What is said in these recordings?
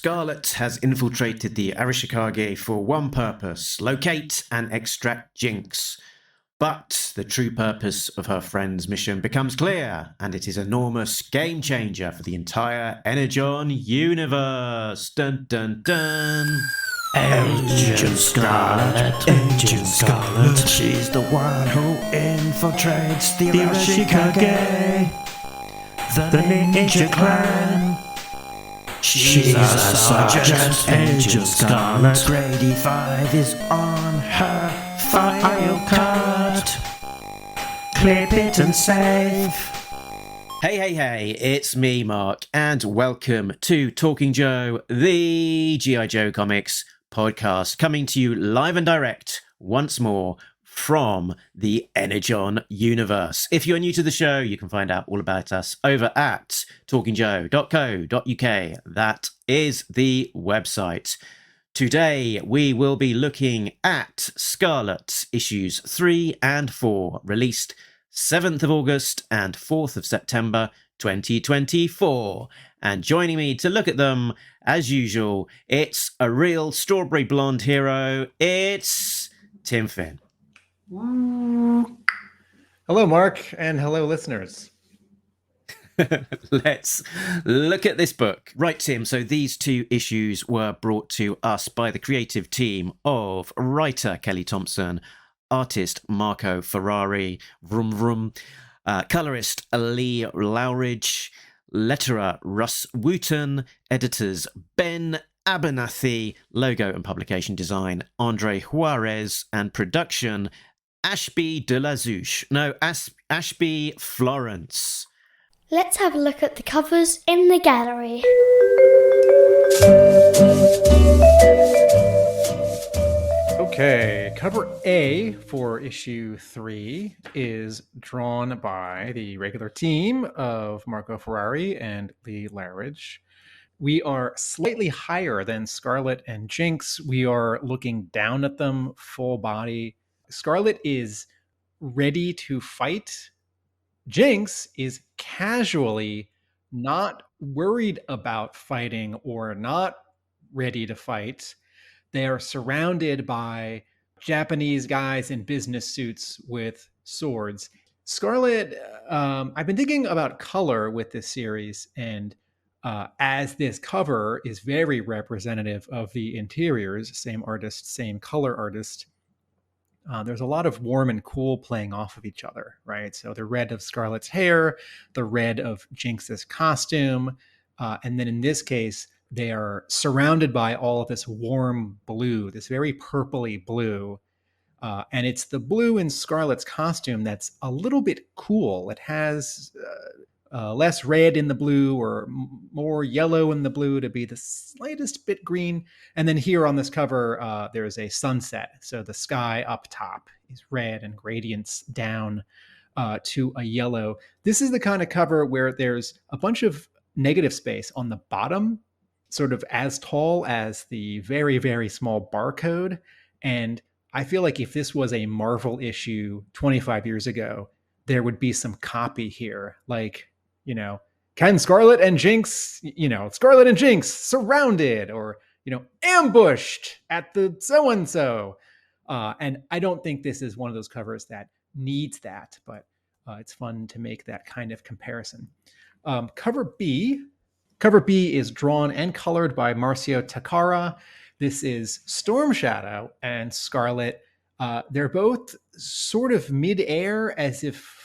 Scarlett has infiltrated the Arashikage for one purpose: locate and extract Jinx. But the true purpose of her friend's mission becomes clear, and it is an enormous game changer for the entire Energon Universe. Dun dun dun. Agent Scarlett, Agent Scarlett. She's the one who infiltrates the Arashikage, the ninja clan. She's a sergeant, Agent Scarlett. Grady 5 is on her file card. Clip it and save. Hey, it's me, Mark, and welcome to Talking Joe, the G.I. Joe Comics podcast, coming to you live and direct once more from the Energon Universe. If you're new to the show, you can find out all about us over at talkingjoe.co.uk. That is the website. Today, we will be looking at Scarlett issues 3 and 4, released 7th of August and 4th of September 2024. And joining me to look at them, as usual, it's a real strawberry blonde hero. It's Tim Finn. Hello, Mark, and hello, listeners. Let's look at this book. Right, Tim, so these two issues were brought to us by the creative team of writer Kelly Thompson, artist Marco Ferrari, colorist Lee Loughridge, letterer Rus Wooton, editors Ben Abernathy, logo and publication design Andre Juarez, and production Ashby de la Zouche. No, Ashby Florence. Let's have a look at the covers in the gallery. Okay, cover A for issue 3 is drawn by the regular team of Marco Ferrari and Lee Loughridge. We are slightly higher than Scarlett and Jinx. We are looking down at them full body. Scarlett is ready to fight. Jinx is casually not worried about fighting or not ready to fight. They are surrounded by Japanese guys in business suits with swords. Scarlett, I've been thinking about color with this series, and as this cover is very representative of the interiors, same artist, same color artist, there's a lot of warm and cool playing off of each other, right? So the red of Scarlett's hair, the red of Jinx's costume, and then in this case, they are surrounded by all of this warm blue, this very purpley blue. And it's the blue in Scarlett's costume that's a little bit cool. It has less red in the blue or more yellow in the blue to be the slightest bit green. And then here on this cover, there's a sunset. So the sky up top is red and gradients down to a yellow. This is the kind of cover where there's a bunch of negative space on the bottom, sort of as tall as the very, very small barcode. And I feel like if this was a Marvel issue 25 years ago, there would be some copy here. Like, can Scarlett and Jinx, Scarlett and Jinx surrounded, or, ambushed at the so-and-so. And I don't think this is one of those covers that needs that, but it's fun to make that kind of comparison. Cover B is drawn and colored by Marcio Takara. This is Storm Shadow and Scarlett. They're both sort of mid-air, as if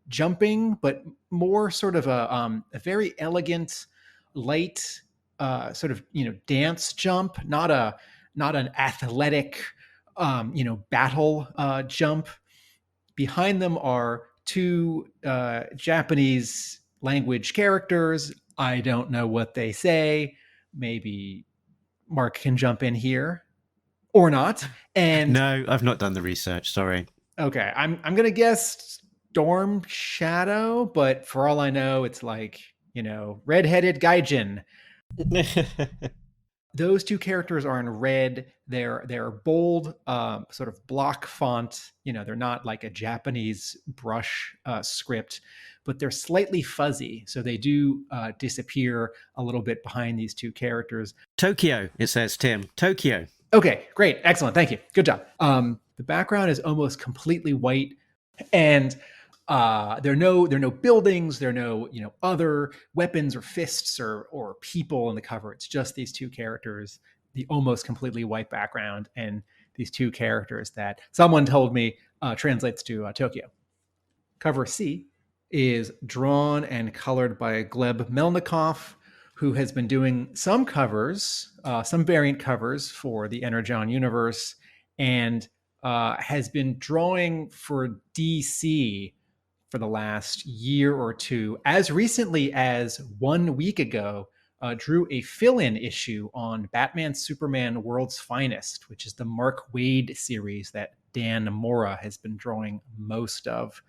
jumping, but more sort of a very elegant, light sort of dance jump, not an athletic battle jump. Behind them are two Japanese language characters. I don't know what they say. Maybe Mark can jump in here or not. And No, I've not done the research, sorry. okay, I'm gonna guess Storm Shadow, but for all I know, it's like, redheaded gaijin. Those two characters are in red. They're bold, sort of block font. They're not like a Japanese brush script, but they're slightly fuzzy, so they do disappear a little bit behind these two characters. Tokyo, it says, Tim. Tokyo. Okay, great, excellent, thank you, good job. The background is almost completely white, and there are no buildings, there are no other weapons or fists or people in the cover. It's just these two characters, the almost completely white background, and these two characters that someone told me translates to Tokyo. Cover C is drawn and colored by Gleb Melnikov, who has been doing some covers, some variant covers for the Energon Universe, and has been drawing for DC for the last year or two. As recently as 1 week ago, drew a fill-in issue on Batman Superman World's Finest, which is the Mark Waid series that Dan Mora has been drawing most of.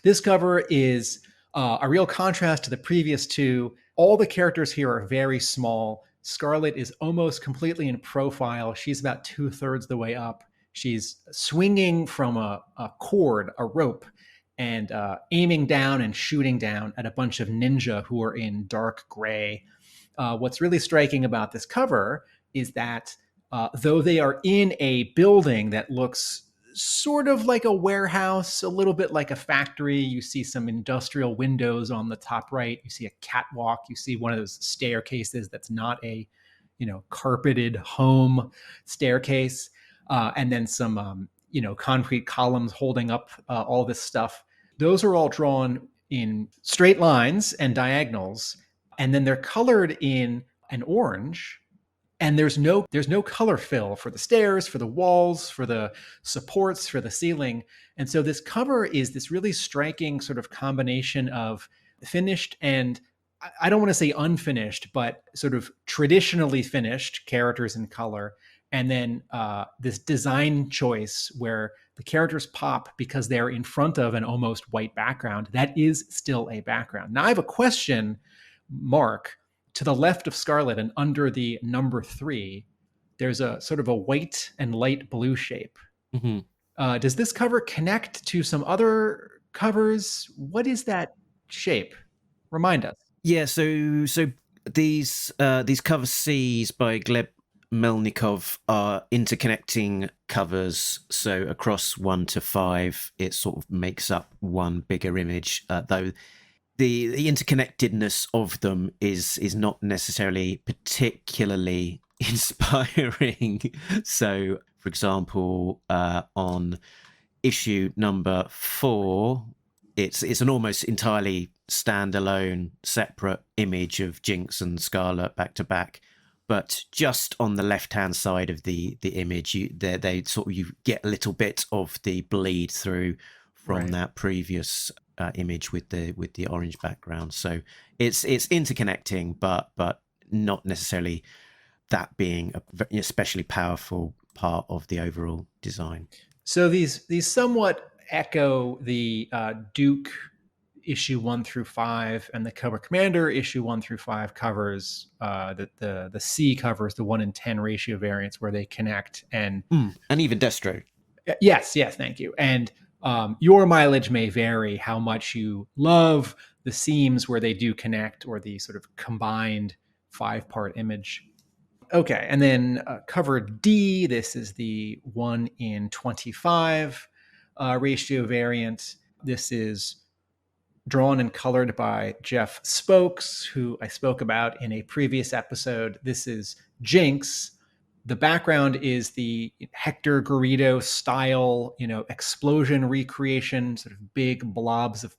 This cover is a real contrast to the previous two. All the characters here are very small. Scarlett is almost completely in profile. She's about 2/3 the way up. She's swinging from a cord, a rope, and aiming down and shooting down at a bunch of ninja who are in dark gray. What's really striking about this cover is that though they are in a building that looks sort of like a warehouse, a little bit like a factory. You see some industrial windows on the top right. You see a catwalk. You see one of those staircases that's not a, carpeted home staircase. And then some, concrete columns holding up all this stuff. Those are all drawn in straight lines and diagonals. And then they're colored in an orange. And there's no color fill for the stairs, for the walls, for the supports, for the ceiling. And so this cover is this really striking sort of combination of finished and, I don't want to say unfinished, but sort of traditionally finished characters in color. And then this design choice where the characters pop because they're in front of an almost white background. That is still a background. Now I have a question, Mark. To the left of Scarlett and under the number 3, there's a sort of a white and light blue shape. Mm-hmm. Does this cover connect to some other covers? What is that shape? Remind us. Yeah, so these cover C's by Gleb Melnikov are interconnecting covers. So across 1 to 5, it sort of makes up one bigger image, though the interconnectedness of them is not necessarily particularly inspiring. So, for example, on issue number 4, it's an almost entirely standalone, separate image of Jinx and Scarlett back to back. But just on the left-hand side of the image, you get a little bit of the bleed through from that previous image with the orange background. So it's interconnecting, but not necessarily that being a especially powerful part of the overall design. So these somewhat echo the Duke issue 1 through 5 and the Cobra Commander issue 1 through 5 covers, the C covers, the 1 in 10 ratio variants where they connect and even Destro. Yes, thank you. And your mileage may vary how much you love the seams where they do connect or the sort of combined 5-part image. Okay, and then cover D, this is the 1 in 25 ratio variant. This is drawn and colored by Jeff Spokes, who I spoke about in a previous episode. This is Jinx. The background is the Hector Garrido style, explosion recreation, sort of big blobs of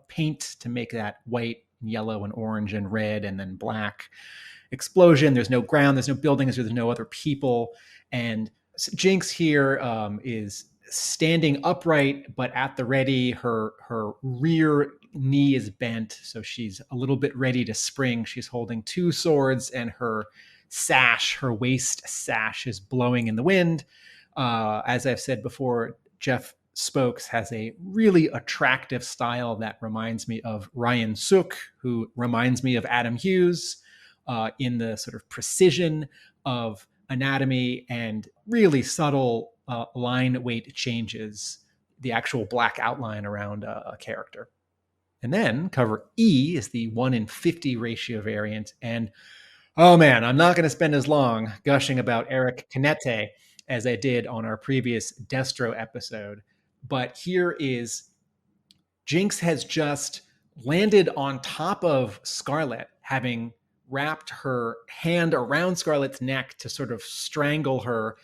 paint to make that white, yellow, and orange and red, and then black explosion. There's no ground, there's no buildings, there's no other people. And Jinx here is standing upright, but at the ready. Her rear knee is bent, so she's a little bit ready to spring. She's holding 2 swords, and her waist sash is blowing in the wind. As I've said before, Jeff Spokes has a really attractive style that reminds me of Ryan Sook, who reminds me of Adam Hughes. in the sort of precision of anatomy and really subtle line weight changes, the actual black outline around a character. And then cover E is the 1 in 50 ratio variant. And oh man, I'm not going to spend as long gushing about Eric Canete as I did on our previous Destro episode. But here is Jinx has just landed on top of Scarlett, having wrapped her hand around Scarlett's neck to sort of strangle her.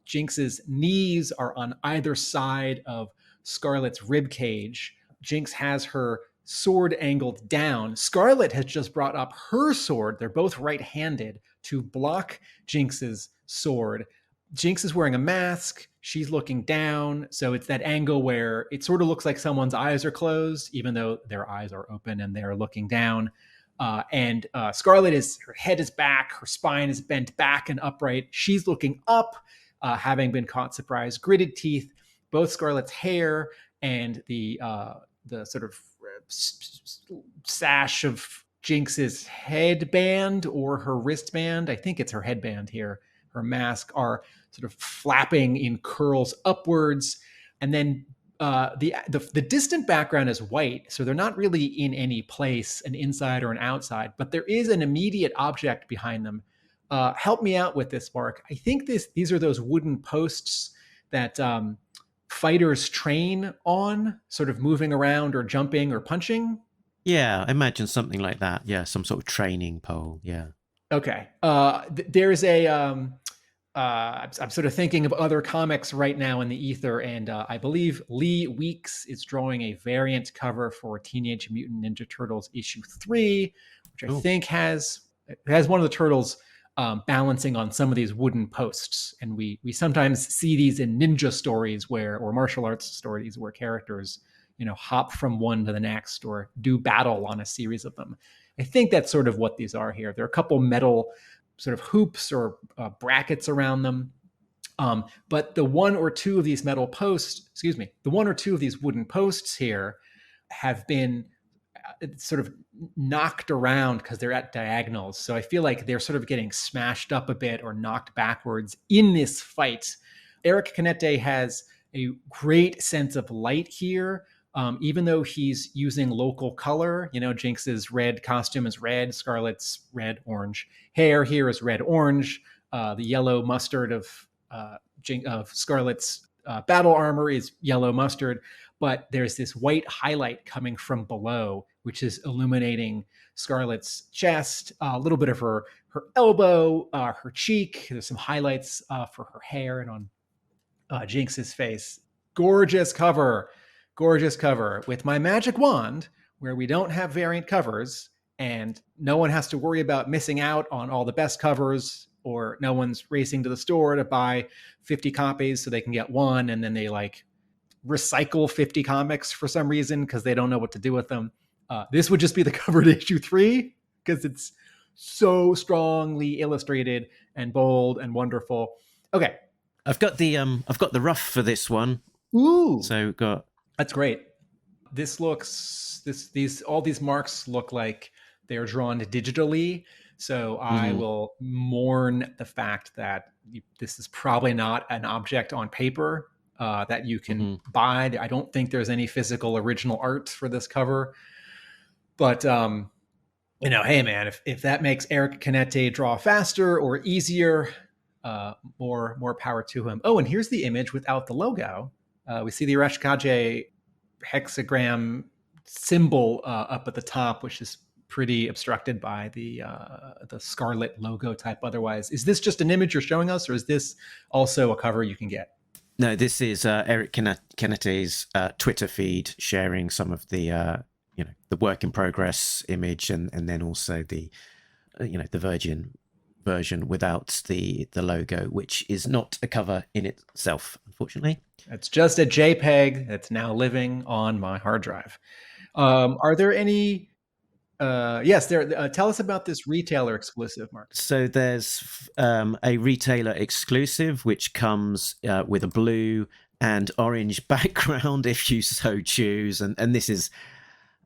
Jinx's knees are on either side of Scarlett's rib cage. Jinx has her sword angled down. Scarlett has just brought up her sword. They're both right-handed to block Jinx's sword. Jinx is wearing a mask. She's looking down. So it's that angle where it sort of looks like someone's eyes are closed, even though their eyes are open and they're looking down. And Scarlett her head is back. Her spine is bent back and upright. She's looking up, having been caught surprise. Gritted teeth. Both Scarlett's hair and the sort of sash of Jinx's headband or her wristband, I think it's her headband here, her mask, are sort of flapping in curls upwards. And then the distant background is white, so they're not really in any place, an inside or an outside, but there is an immediate object behind them. Help me out with this, Mark. I think these are those wooden posts that fighters train on, sort of moving around or jumping or punching. Yeah, I imagine something like that. Yeah, some sort of training pole. Yeah. Okay. There's a I'm sort of thinking of other comics right now in the ether, and I believe Lee Weeks is drawing a variant cover for Teenage Mutant Ninja Turtles issue 3, which I think has one of the turtles balancing on some of these wooden posts. And we sometimes see these in ninja stories or martial arts stories where characters, hop from one to the next or do battle on a series of them. I think that's sort of what these are here. There are a couple metal sort of hoops or brackets around them. But the one or two of these wooden posts here have been sort of knocked around because they're at diagonals. So I feel like they're sort of getting smashed up a bit or knocked backwards in this fight. Eric Canete has a great sense of light here. Even though he's using local color, Jinx's red costume is red, Scarlett's red, orange. Hair here is red, orange. The yellow mustard of Scarlett's battle armor is yellow mustard. But there's this white highlight coming from below, which is illuminating Scarlett's chest, a little bit of her elbow, her cheek. There's some highlights for her hair and on Jinx's face. Gorgeous cover with my magic wand, where we don't have variant covers and no one has to worry about missing out on all the best covers, or no one's racing to the store to buy 50 copies so they can get one, and then they recycle 50 comics for some reason because they don't know what to do with them. This would just be the cover to issue 3 because it's so strongly illustrated and bold and wonderful. Okay, I've got the rough for this one. Ooh, So got. That's great. All these marks look like they're drawn digitally. So I will mourn the fact that this is probably not an object on paper that you can buy. I don't think there's any physical original art for this cover. But, hey, man, if that makes Eric Canete draw faster or easier, more power to him. Oh, and here's the image without the logo. We see the Arashikage hexagram symbol up at the top, which is pretty obstructed by the Scarlet logo type. Otherwise, is this just an image you're showing us, or is this also a cover you can get? No, this is Eric Canete's Twitter feed sharing some of the the work in progress image, and then also the the Virgin version without the logo, which is not a cover in itself, unfortunately. It's just a JPEG that's now living on my hard drive. Are there any? Yes, there. Tell us about this retailer exclusive, Mark. So there's a retailer exclusive which comes with a blue and orange background, if you so choose, and this is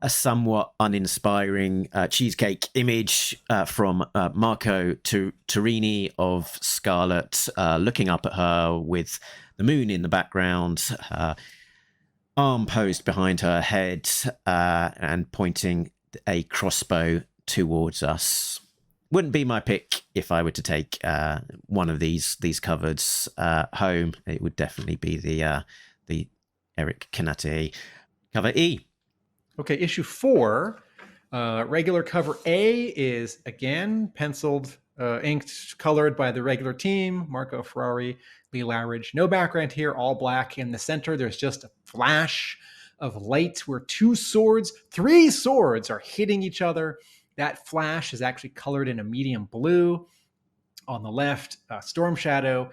a somewhat uninspiring cheesecake image from Marco Turini of Scarlett, looking up at her with the moon in the background, arm posed behind her head, and pointing a crossbow towards us. Wouldn't be my pick if I were to take one of these covers home. It would definitely be the Eric Kanate cover E. Okay, issue 4, regular cover A is again penciled, inked, colored by the regular team, Marco Ferrari, Lee Loughridge. No background here, all black in the center. There's just a flash of light where 3 swords are hitting each other. That flash is actually colored in a medium blue. On the left, Storm Shadow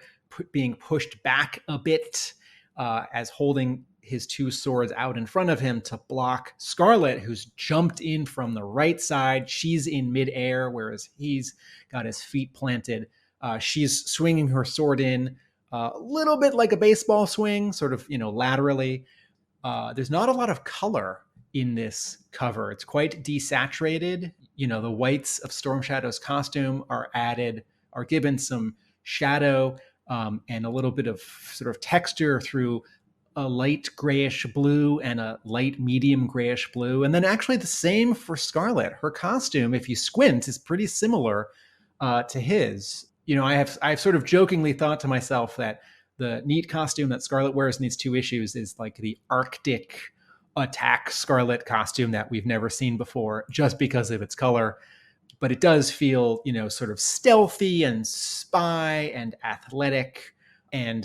being pushed back a bit as holding his 2 swords out in front of him to block Scarlett, who's jumped in from the right side. She's in midair, whereas he's got his feet planted. She's swinging her sword in a little bit like a baseball swing, sort of, laterally. There's not a lot of color in this cover. It's quite desaturated. The whites of Storm Shadow's costume are given some shadow and a little bit of sort of texture through a light grayish blue and a light medium grayish blue. And then actually the same for Scarlett. Her costume, if you squint, is pretty similar to his. I've sort of jokingly thought to myself that the neat costume that Scarlett wears in these 2 issues is like the Arctic attack Scarlett costume that we've never seen before, just because of its color. But it does feel, sort of stealthy and spy and athletic. And,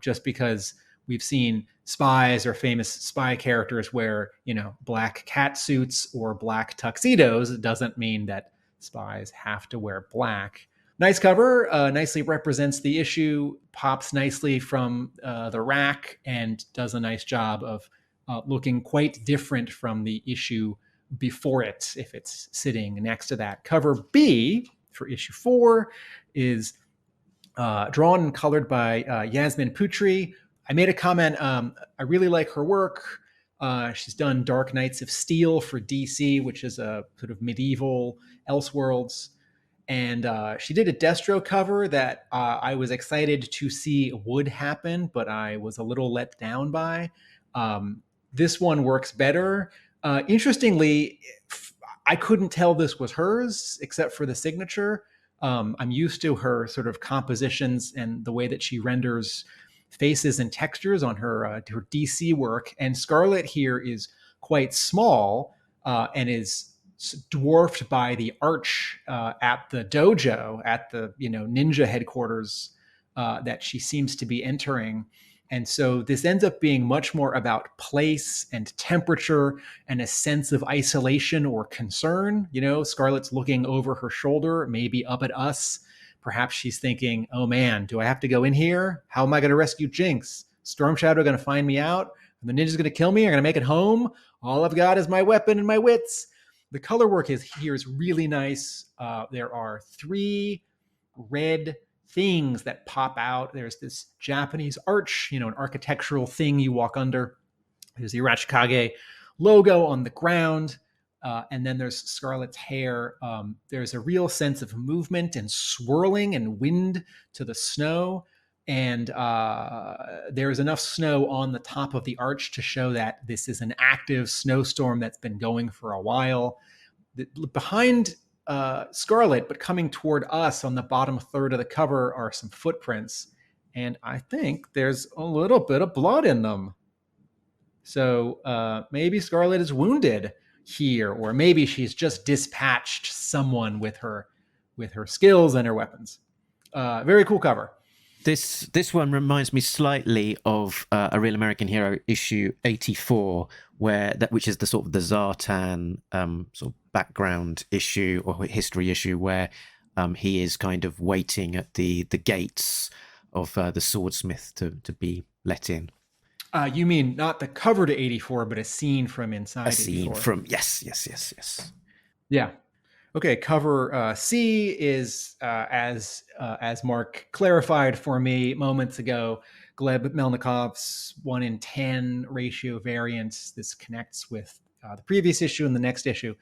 just because we've seen spies or famous spy characters wear, black cat suits or black tuxedos, doesn't mean that spies have to wear black. Nice cover, nicely represents the issue, pops nicely from the rack, and does a nice job of looking quite different from the issue before it, if it's sitting next to that. Cover B for issue 4 is drawn and colored by Yasmin Putri. I made a comment. I really like her work. She's done Dark Knights of Steel for DC, which is a sort of medieval Elseworlds. And she did a Destro cover that I was excited to see would happen, but I was a little let down by. This one works better. Interestingly, I couldn't tell this was hers except for the signature. I'm used to her sort of compositions and the way that she renders faces and textures on her DC work. And Scarlett here is quite small and is dwarfed by the arch at the dojo, at the ninja headquarters that she seems to be entering. And so this ends up being much more about place and temperature and a sense of isolation or concern. Scarlett's looking over her shoulder, maybe up at us. Perhaps she's thinking, oh man, do I have to go in here? How am I going to rescue Jinx? Storm Shadow going to find me out? Are the ninjas going to kill me? Are going to make it home? All I've got is my weapon and my wits. The color work here is really nice. There are 3 red things that pop out. There's this Japanese arch, an architectural thing you walk under. There's the Arashikage logo on the ground. And then there's Scarlett's hair. There's a real sense of movement and swirling and wind to the snow. And there's enough snow on the top of the arch to show that this is an active snowstorm that's been going for a while. Behind Scarlett, but coming toward us on the bottom third of the cover, are some footprints. And I think there's a little bit of blood in them. So maybe Scarlett is wounded here, or maybe she's just dispatched someone with her skills and her weapons. Very cool cover. This one reminds me slightly of A Real American Hero issue 84, which is the sort of the Zartan sort of background issue or history issue, where he is kind of waiting at the gates of the swordsmith to be let in. You mean not the cover to 84, but a scene from inside 84. A scene from, yes. Yeah. Okay, cover C is, as Mark clarified for me moments ago, Gleb Melnikov's 1 in 10 ratio variance. This connects with the previous issue and the next issue.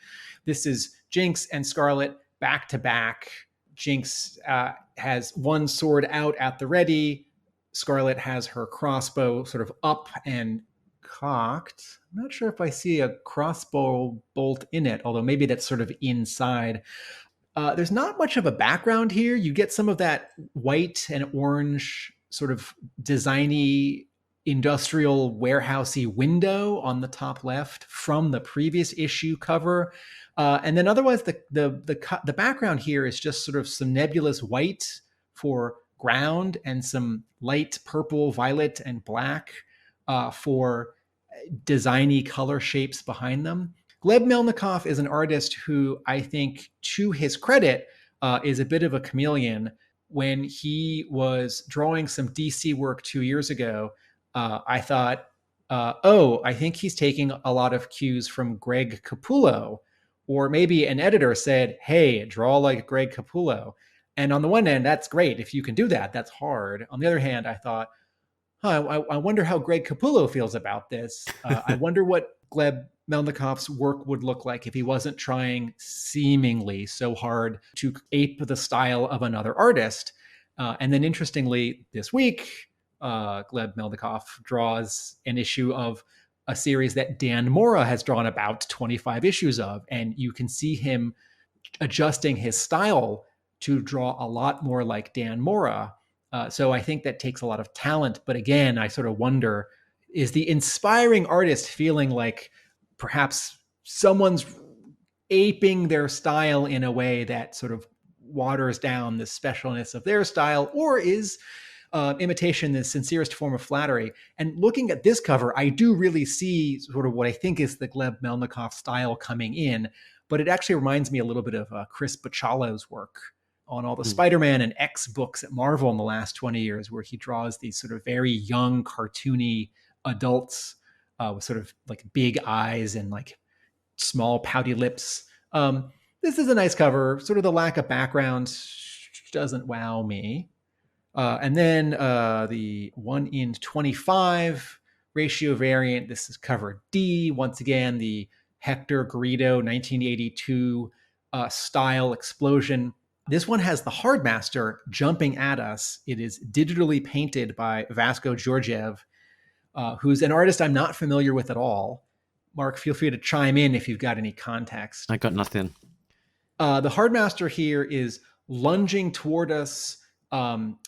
This is Jinx and Scarlett back to back. Jinx has one sword out at the ready. Scarlett has her crossbow sort of up and cocked. I'm not sure if I see a crossbow bolt in it, although maybe that's sort of inside. There's not much of a background here. You get some of that white and orange sort of designy industrial warehousey window on the top left from the previous issue cover. And then otherwise, the background here is just sort of some nebulous white for ground and some light purple, violet, and black for designy color shapes behind them. Gleb Melnikov is an artist who I think, to his credit, is a bit of a chameleon. When he was drawing some DC work 2 years ago, I thought, I think he's taking a lot of cues from Greg Capullo. Or maybe an editor said, hey, draw like Greg Capullo. And on the one hand, that's great. If you can do that, that's hard. On the other hand, I thought, I wonder how Greg Capullo feels about this. I wonder what Gleb Melnikov's work would look like if he wasn't trying seemingly so hard to ape the style of another artist. And then interestingly, this week, Gleb Melnikov draws an issue of a series that Dan Mora has drawn about 25 issues of. And you can see him adjusting his style to draw a lot more like Dan Mora. So I think that takes a lot of talent. But again, I sort of wonder, is the inspiring artist feeling like perhaps someone's aping their style in a way that sort of waters down the specialness of their style? Or is imitation the sincerest form of flattery? And looking at this cover, I do really see sort of what I think is the Gleb Melnikov style coming in. But it actually reminds me a little bit of Chris Bachalo's work on all the Spider-Man and X books at Marvel in the last 20 years, where he draws these sort of very young, cartoony adults with sort of like big eyes and like small pouty lips. This is a nice cover. Sort of the lack of background doesn't wow me. And then the 1:25 ratio variant. This is cover D. Once again, the Hector Garrido 1982 style explosion. This one has the Hardmaster jumping at us. It is digitally painted by Vasco Georgiev, who's an artist I'm not familiar with at all. Mark, feel free to chime in if you've got any context. I got nothing. The Hardmaster here is lunging toward us,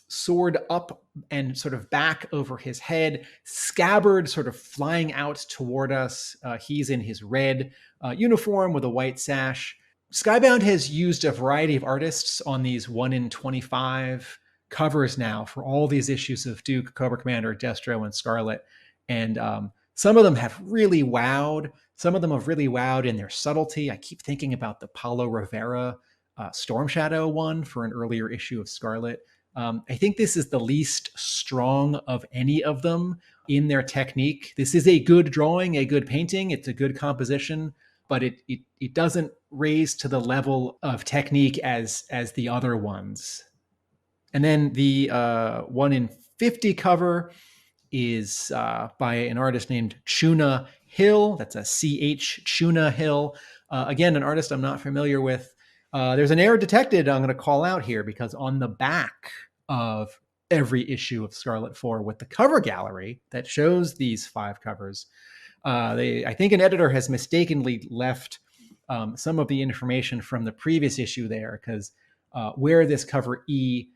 sword up and sort of back over his head, scabbard sort of flying out toward us. He's in his red uniform with a white sash. Skybound has used a variety of artists on these 1:25 covers now for all these issues of Duke, Cobra Commander, Destro, and Scarlett. And some of them have really wowed. Some of them have really wowed in their subtlety. I keep thinking about the Paulo Rivera Storm Shadow one for an earlier issue of Scarlett. I think this is the least strong of any of them in their technique. This is a good drawing, a good painting. It's a good composition, but it doesn't raise to the level of technique as the other ones. And then the 1:50 cover is by an artist named Chuna Hill. That's a CH, Chuna Hill. Again, an artist I'm not familiar with. There's an error detected I'm going to call out here, because on the back of every issue of Scarlet 4 with the cover gallery that shows these 5 covers, I think an editor has mistakenly left some of the information from the previous issue there, because where this cover E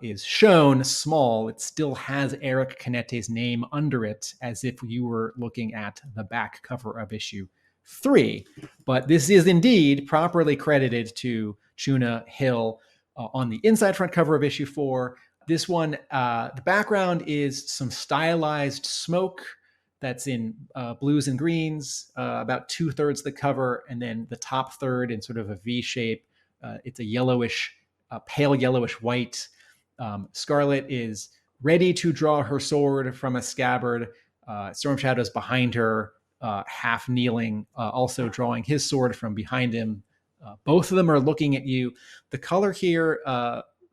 is shown small, it still has Eric Canete's name under it, as if you were looking at the back cover of issue 3. But this is indeed properly credited to Chuna Hill on the inside front cover of issue 4. This one, the background is some stylized smoke that's in blues and greens, about 2/3 the cover, and then the top third in sort of a V shape. It's a yellowish, pale yellowish white. Scarlett is ready to draw her sword from a scabbard. Storm Shadow's behind her, half kneeling, also drawing his sword from behind him. Both of them are looking at you. The color here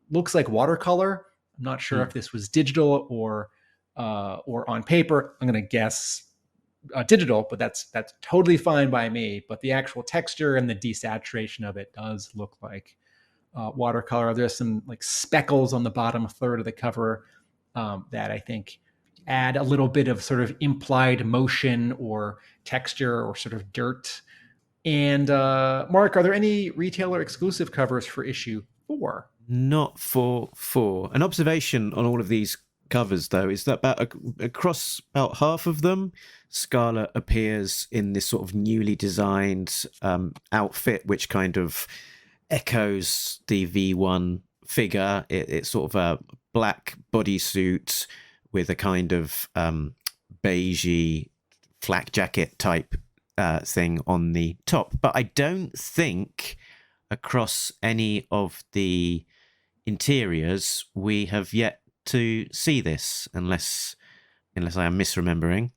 looks like watercolor. I'm not sure if this was digital or on paper. I'm going to guess digital, but that's totally fine by me. But the actual texture and the desaturation of it does look like watercolor. There's some like speckles on the bottom third of the cover that I think add a little bit of sort of implied motion or texture or sort of dirt. And Mark, are there any retailer exclusive covers for issue 4? Not for 4. An observation on all of these covers, though, is that across about half of them, Scarlett appears in this sort of newly designed outfit, which kind of echoes the V1 figure. It's sort of a black bodysuit with a kind of beigey flak jacket type thing on the top. But I don't think across any of the interiors we have yet to see this, unless I am misremembering.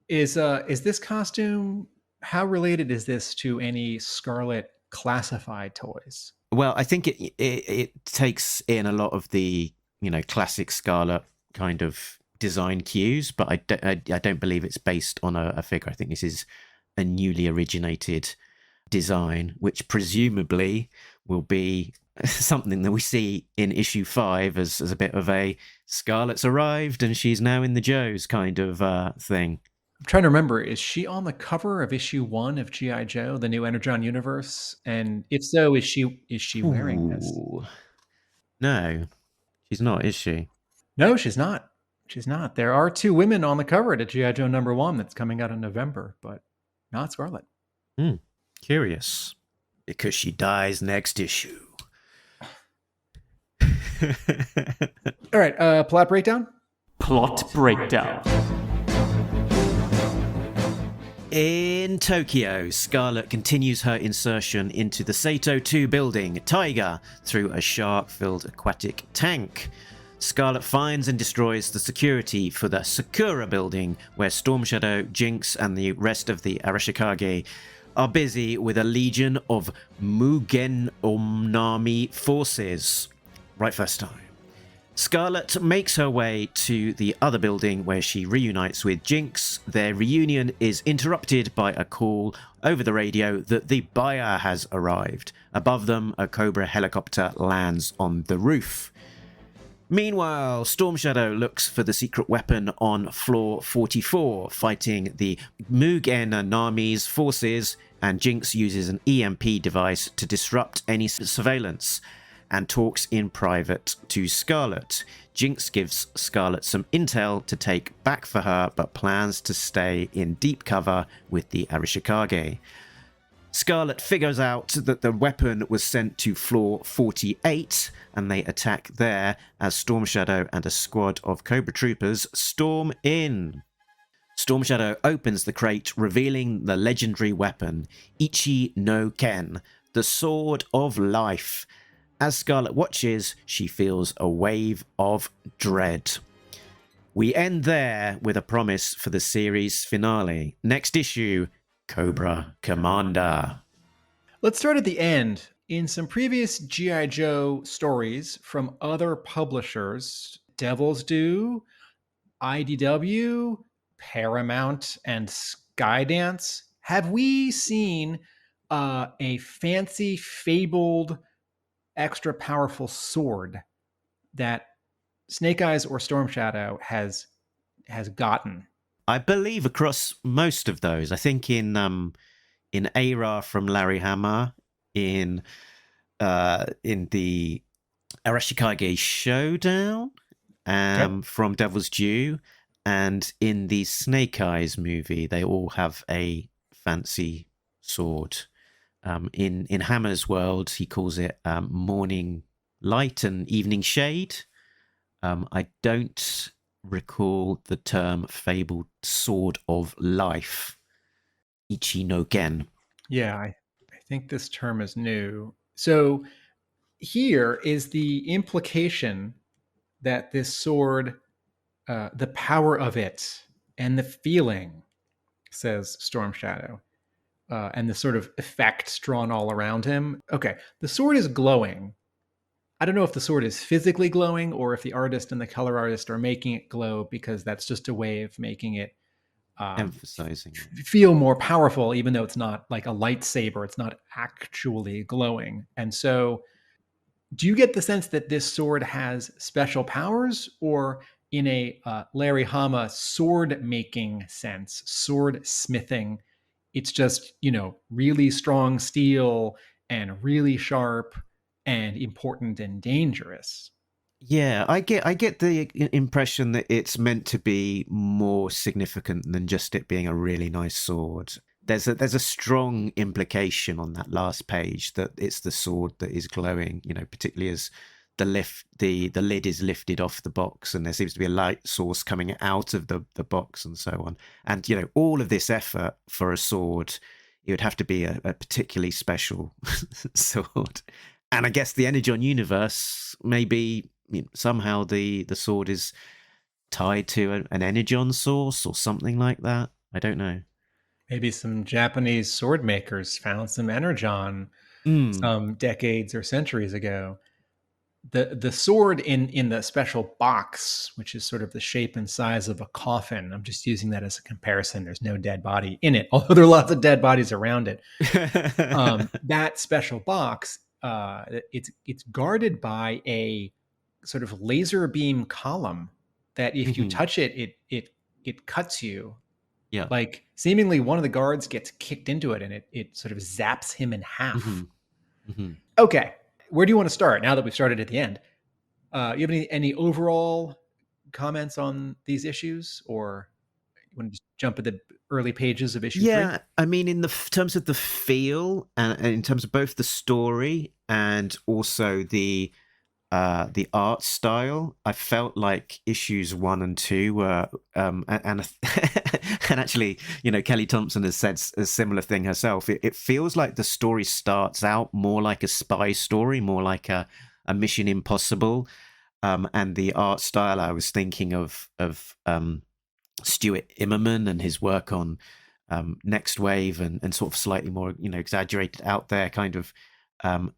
Is this costume, how related is this to any Scarlett classified toys? Well, I think it takes in a lot of the classic Scarlett kind of design cues, but I don't believe it's based on a figure. I think this is a newly originated design, which presumably will be something that we see in issue 5 as a bit of a Scarlett's arrived and she's now in the Joes kind of thing. I'm trying to remember, is she on the cover of issue 1 of G.I. Joe, the new Energon Universe? And if so, is she wearing this? No, she's not, is she? No, she's not. She's not. There are 2 women on the cover to G.I. Joe #1 that's coming out in November, but not Scarlett. Curious. Because she dies next issue. All right, plot breakdown? Plot breakdown. In Tokyo, Scarlett continues her insertion into the Sato 2 building, Tiger, through a shark-filled aquatic tank. Scarlett finds and destroys the security for the Sakura building, where Storm Shadow, Jinx, and the rest of the Arashikage are busy with a legion of Mugen Omnami forces. Right first time. Scarlett makes her way to the other building where she reunites with Jinx. Their reunion is interrupted by a call over the radio that the buyer has arrived. Above them, a Cobra helicopter lands on the roof. Meanwhile, Storm Shadow looks for the secret weapon on floor 44, fighting the Mugen Nami's forces, and Jinx uses an EMP device to disrupt any surveillance and talks in private to Scarlett. Jinx gives Scarlett some intel to take back for her, but plans to stay in deep cover with the Arashikage. Scarlett figures out that the weapon was sent to floor 48, and they attack there as Storm Shadow and a squad of Cobra troopers storm in. Storm Shadow opens the crate, revealing the legendary weapon, Ichi no Ken, the Sword of Life. As Scarlett watches, she feels a wave of dread. We end there with a promise for the series finale. Next issue, Cobra Commander. Let's start at the end. In some previous G.I. Joe stories from other publishers, Devil's Due, IDW, Paramount, and Skydance, have we seen a fancy, fabled, extra powerful sword that Snake Eyes or Storm Shadow has gotten? I believe across most of those. I think in A-Ra from Larry Hama, in the Arashikage Showdown from Devil's Due, and in the Snake Eyes movie, they all have a fancy sword. In Hammer's world, he calls it Morning Light and Evening Shade. I don't recall the term fabled Sword of Life, Ichi no Ken. Yeah, I think this term is new. So here is the implication that this sword, the power of it and the feeling, says Storm Shadow, and the sort of effects drawn all around him. Okay, the sword is glowing. I don't know if the sword is physically glowing or if the artist and the color artist are making it glow, because that's just a way of making it Emphasizing it. feel more powerful, even though it's not like a lightsaber. It's not actually glowing. And so, do you get the sense that this sword has special powers, or in a Larry Hama sword making sense, sword smithing, it's just, really strong steel and really sharp and important and dangerous? Yeah, I get the impression that it's meant to be more significant than just it being a really nice sword. There's a strong implication on that last page that it's the sword that is glowing, particularly as the lid is lifted off the box and there seems to be a light source coming out of the box and so on. And all of this effort for a sword, it would have to be a particularly special sword. And I guess the Energon Universe, maybe somehow the sword is tied to an Energon source or something like that. I don't know. Maybe some Japanese sword makers found some energon Mm. some decades or centuries ago. The sword in the special box, which is sort of the shape and size of a coffin. I'm just using that as a comparison. There's no dead body in it, although there are lots of dead bodies around it. That special box, it's guarded by a sort of laser beam column that if you Mhm. touch it cuts you. Yeah. Like seemingly one of the guards gets kicked into it and it sort of zaps him in half. Hmm. Okay, where do you want to start now that we've started at the end? You have any overall comments on these issues, or you want to just jump at the early pages of issue 3? Yeah, I mean, in the terms of the feel, and in terms of both the story and also the art style, I felt like issues 1 and 2 were, and and actually, Kelly Thompson has said a similar thing herself. It feels like the story starts out more like a spy story, more like a Mission Impossible, and the art style. I was thinking of Stuart Immerman and his work on Next Wave and sort of slightly more, exaggerated out there kind of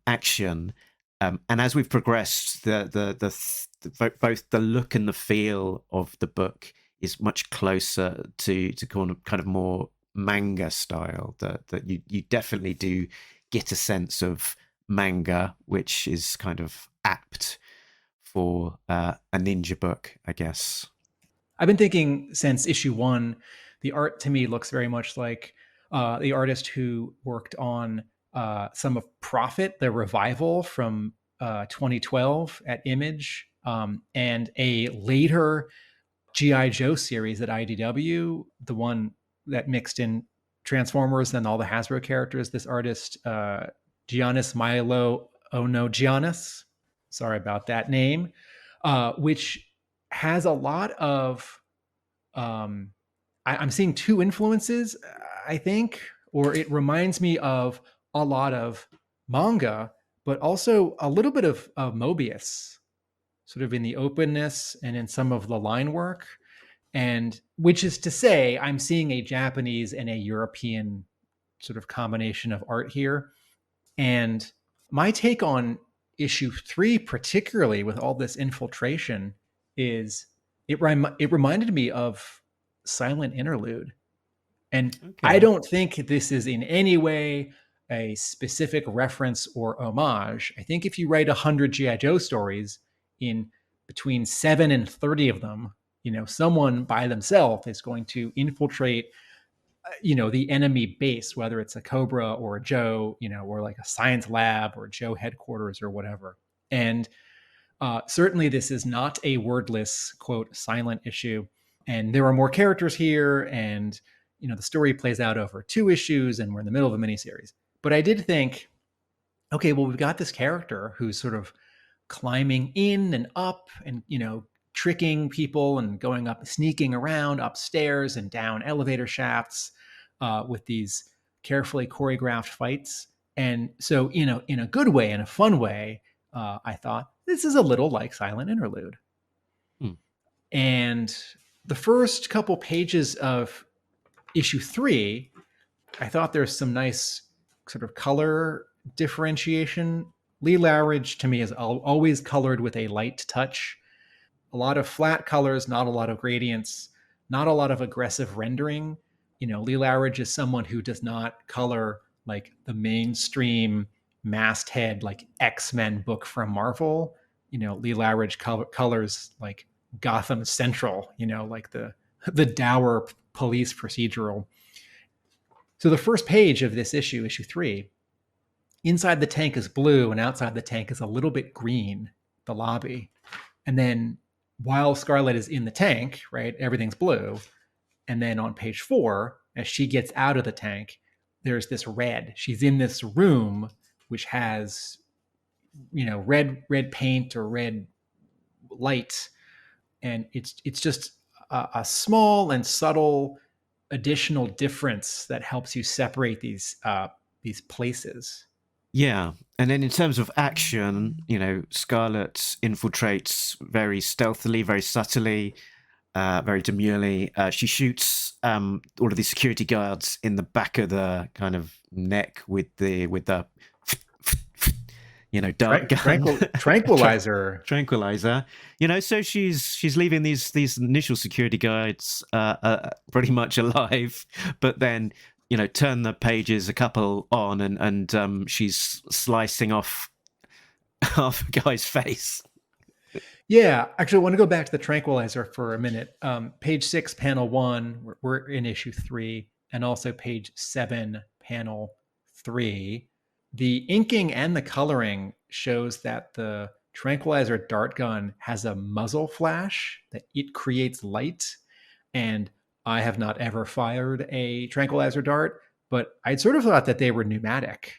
action. And as we've progressed, both the look and the feel of the book is much closer to kind of more manga style. That you definitely do get a sense of manga, which is kind of apt for a ninja book, I guess. I've been thinking since issue 1, the art to me looks very much like the artist who worked on some of Prophet, the revival from 2012 at Image, and a later G.I. Joe series at IDW, the one that mixed in Transformers and all the Hasbro characters. This artist, Giannis Milo Ono Giannis, sorry about that name, which has a lot of I'm seeing two influences, I think, or it reminds me of a lot of manga, but also a little bit of Mobius, sort of in the openness and in some of the line work. And which is to say, I'm seeing a Japanese and a European sort of combination of art here. And my take on issue 3, particularly with all this infiltration, is it reminded me of Silent Interlude. And I Okay. don't think this is in any way a specific reference or homage. I think if you write 100 G.I. Joe stories, in between 7 and 30 of them, someone by themselves is going to infiltrate the enemy base, whether it's a Cobra or a Joe, or like a science lab or Joe headquarters or whatever. And certainly this is not a wordless, quote, silent issue. And there are more characters here, and the story plays out over 2 issues, and we're in the middle of a miniseries. But I did think, okay, well, we've got this character who's sort of climbing in and up and tricking people and going up, sneaking around upstairs and down elevator shafts with these carefully choreographed fights. And so, in a good way, in a fun way, I thought this is a little like Silent Interlude. Hmm. And the first couple pages of issue 3, I thought there's some nice sort of color differentiation. Lee Loughridge to me is always colored with a light touch. A lot of flat colors, not a lot of gradients. not a lot of aggressive rendering. Lee Loughridge is someone who does not color like the mainstream masthead, like X-Men book from Marvel. Lee Loughridge colors like Gotham Central, like the dour police procedural. So the first page of this issue 3, inside the tank is blue and outside the tank is a little bit green, the lobby. And then while Scarlett is in the tank, right, everything's blue. And then on page 4, as she gets out of the tank, there's this red. She's in this room which has, red paint or red light. And it's just a small and subtle additional difference that helps you separate these places. Yeah, and then in terms of action, Scarlett infiltrates very stealthily, very subtly, very demurely. She shoots all of the security guards in the back of the kind of neck with the dart gun. Tranquilizer. Tranquilizer. So she's leaving these initial security guards pretty much alive, but then turn the pages a couple on and she's slicing off half a guy's face. Yeah, actually, I want to go back to the tranquilizer for a minute. Page 6, panel 1, we're in issue 3, and also page 7, panel 3. The inking and the coloring shows that the tranquilizer dart gun has a muzzle flash, that it creates light. And I have not ever fired a tranquilizer dart, but I'd sort of thought that they were pneumatic.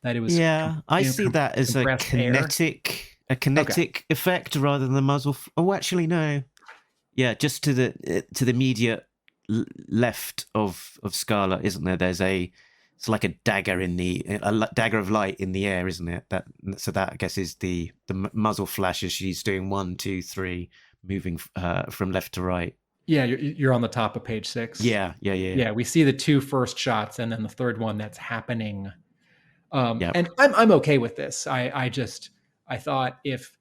That it was I see that as a kinetic effect rather than the muzzle. Oh, actually, no. Yeah, just to the immediate left of Scarlett, isn't there? It's like a dagger dagger of light in the air, isn't it? That I guess is the muzzle flash as she's doing 1, 2, 3, moving from left to right. Yeah, you're on the top of page 6. Yeah. We see the 2 first shots and then the third one that's happening. And I'm okay with this. I thought if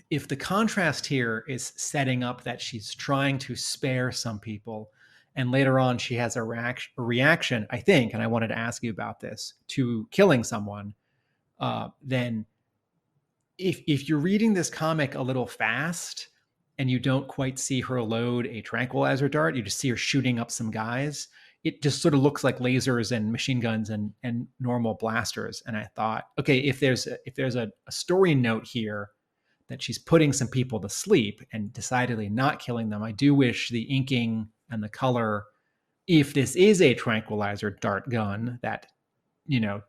the contrast here is setting up that she's trying to spare some people, and later on she has a reaction, I think, and I wanted to ask you about this, to killing someone, then if you're reading this comic a little fast and you don't quite see her load a tranquilizer dart, you just see her shooting up some guys, it just sort of looks like lasers and machine guns and normal blasters. And I thought, okay, if there's a story note here that she's putting some people to sleep and decidedly not killing them, I do wish the inking and the color, if this is a tranquilizer dart gun that,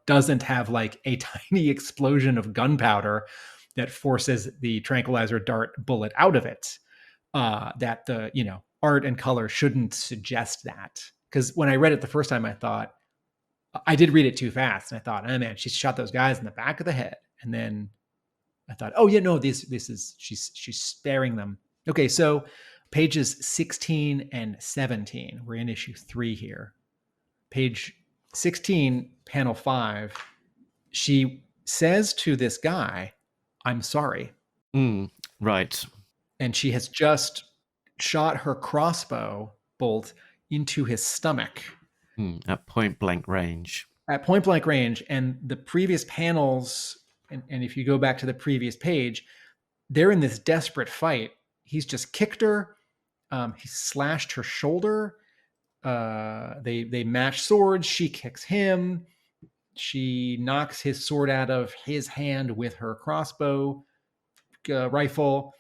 doesn't have like a tiny explosion of gunpowder that forces the tranquilizer dart bullet out of it, that the, art and color shouldn't suggest that. Because when I read it the first time, I thought, I did read it too fast. And I thought, oh man, she shot those guys in the back of the head. And then I thought, oh yeah, no, this is, she's sparing them. Okay, so pages 16 and 17, we're in issue 3 here. Page 16, panel 5, she says to this guy, I'm sorry. Right. And she has just shot her crossbow bolt into his stomach. At point blank range. At point blank range. And the previous panels, and if you go back to the previous page, they're in this desperate fight. He's just kicked her. He slashed her shoulder. They match swords. She kicks him. She knocks his sword out of his hand with her crossbow rifle.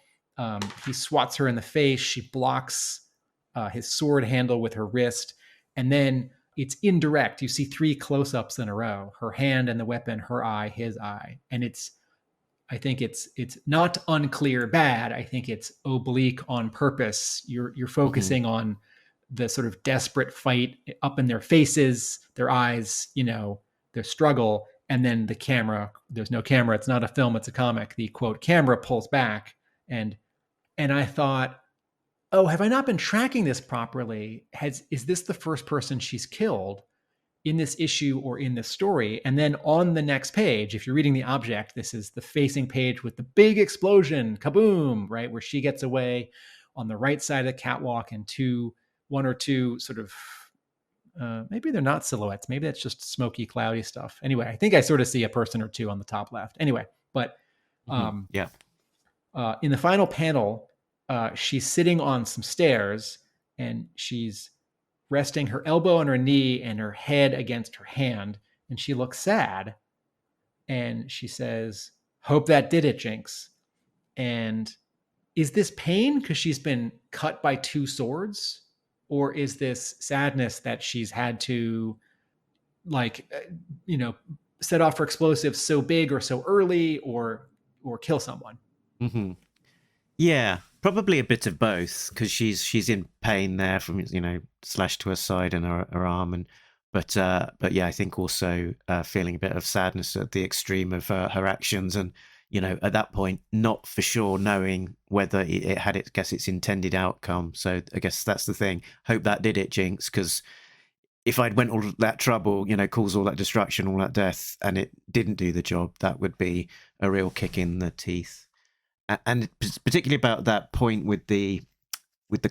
He swats her in the face. She blocks his sword handle with her wrist. And then it's indirect. You see 3 close-ups in a row. Her hand and the weapon, her eye, his eye. And I think it's not unclear bad. I think it's oblique on purpose. You're focusing on the sort of desperate fight up in their faces, their eyes, their struggle. And then the camera, there's no camera. It's not a film, it's a comic. The quote camera pulls back. And I thought, oh, have I not been tracking this properly? Is this the first person she's killed in this issue or in this story? And then on the next page, if you're reading the object, this is the facing page with the big explosion, kaboom, right? Where she gets away. on the right side of the catwalk, and one or two sort of maybe they're not silhouettes. Maybe that's just smoky, cloudy stuff. Anyway, I think I sort of see a person or two on the top left. Anyway, but in the final panel, she's sitting on some stairs and she's resting her elbow on her knee and her head against her hand. And she looks sad. And she says, "Hope that did it, Jinx." And is this pain because she's been cut by two swords? Or is this sadness that she's had to, set off her explosives so big or so early, or kill someone? Mm-hmm. Yeah, probably a bit of both, because she's in pain there from slashed to her side and her arm, but yeah, I think also feeling a bit of sadness at the extreme of her actions, and at that point not for sure knowing whether it had its intended outcome. So I guess that's the thing. Hope that did it, Jinx, because if I'd went all that trouble, caused all that destruction, all that death, and it didn't do the job, that would be a real kick in the teeth. And particularly about that point with the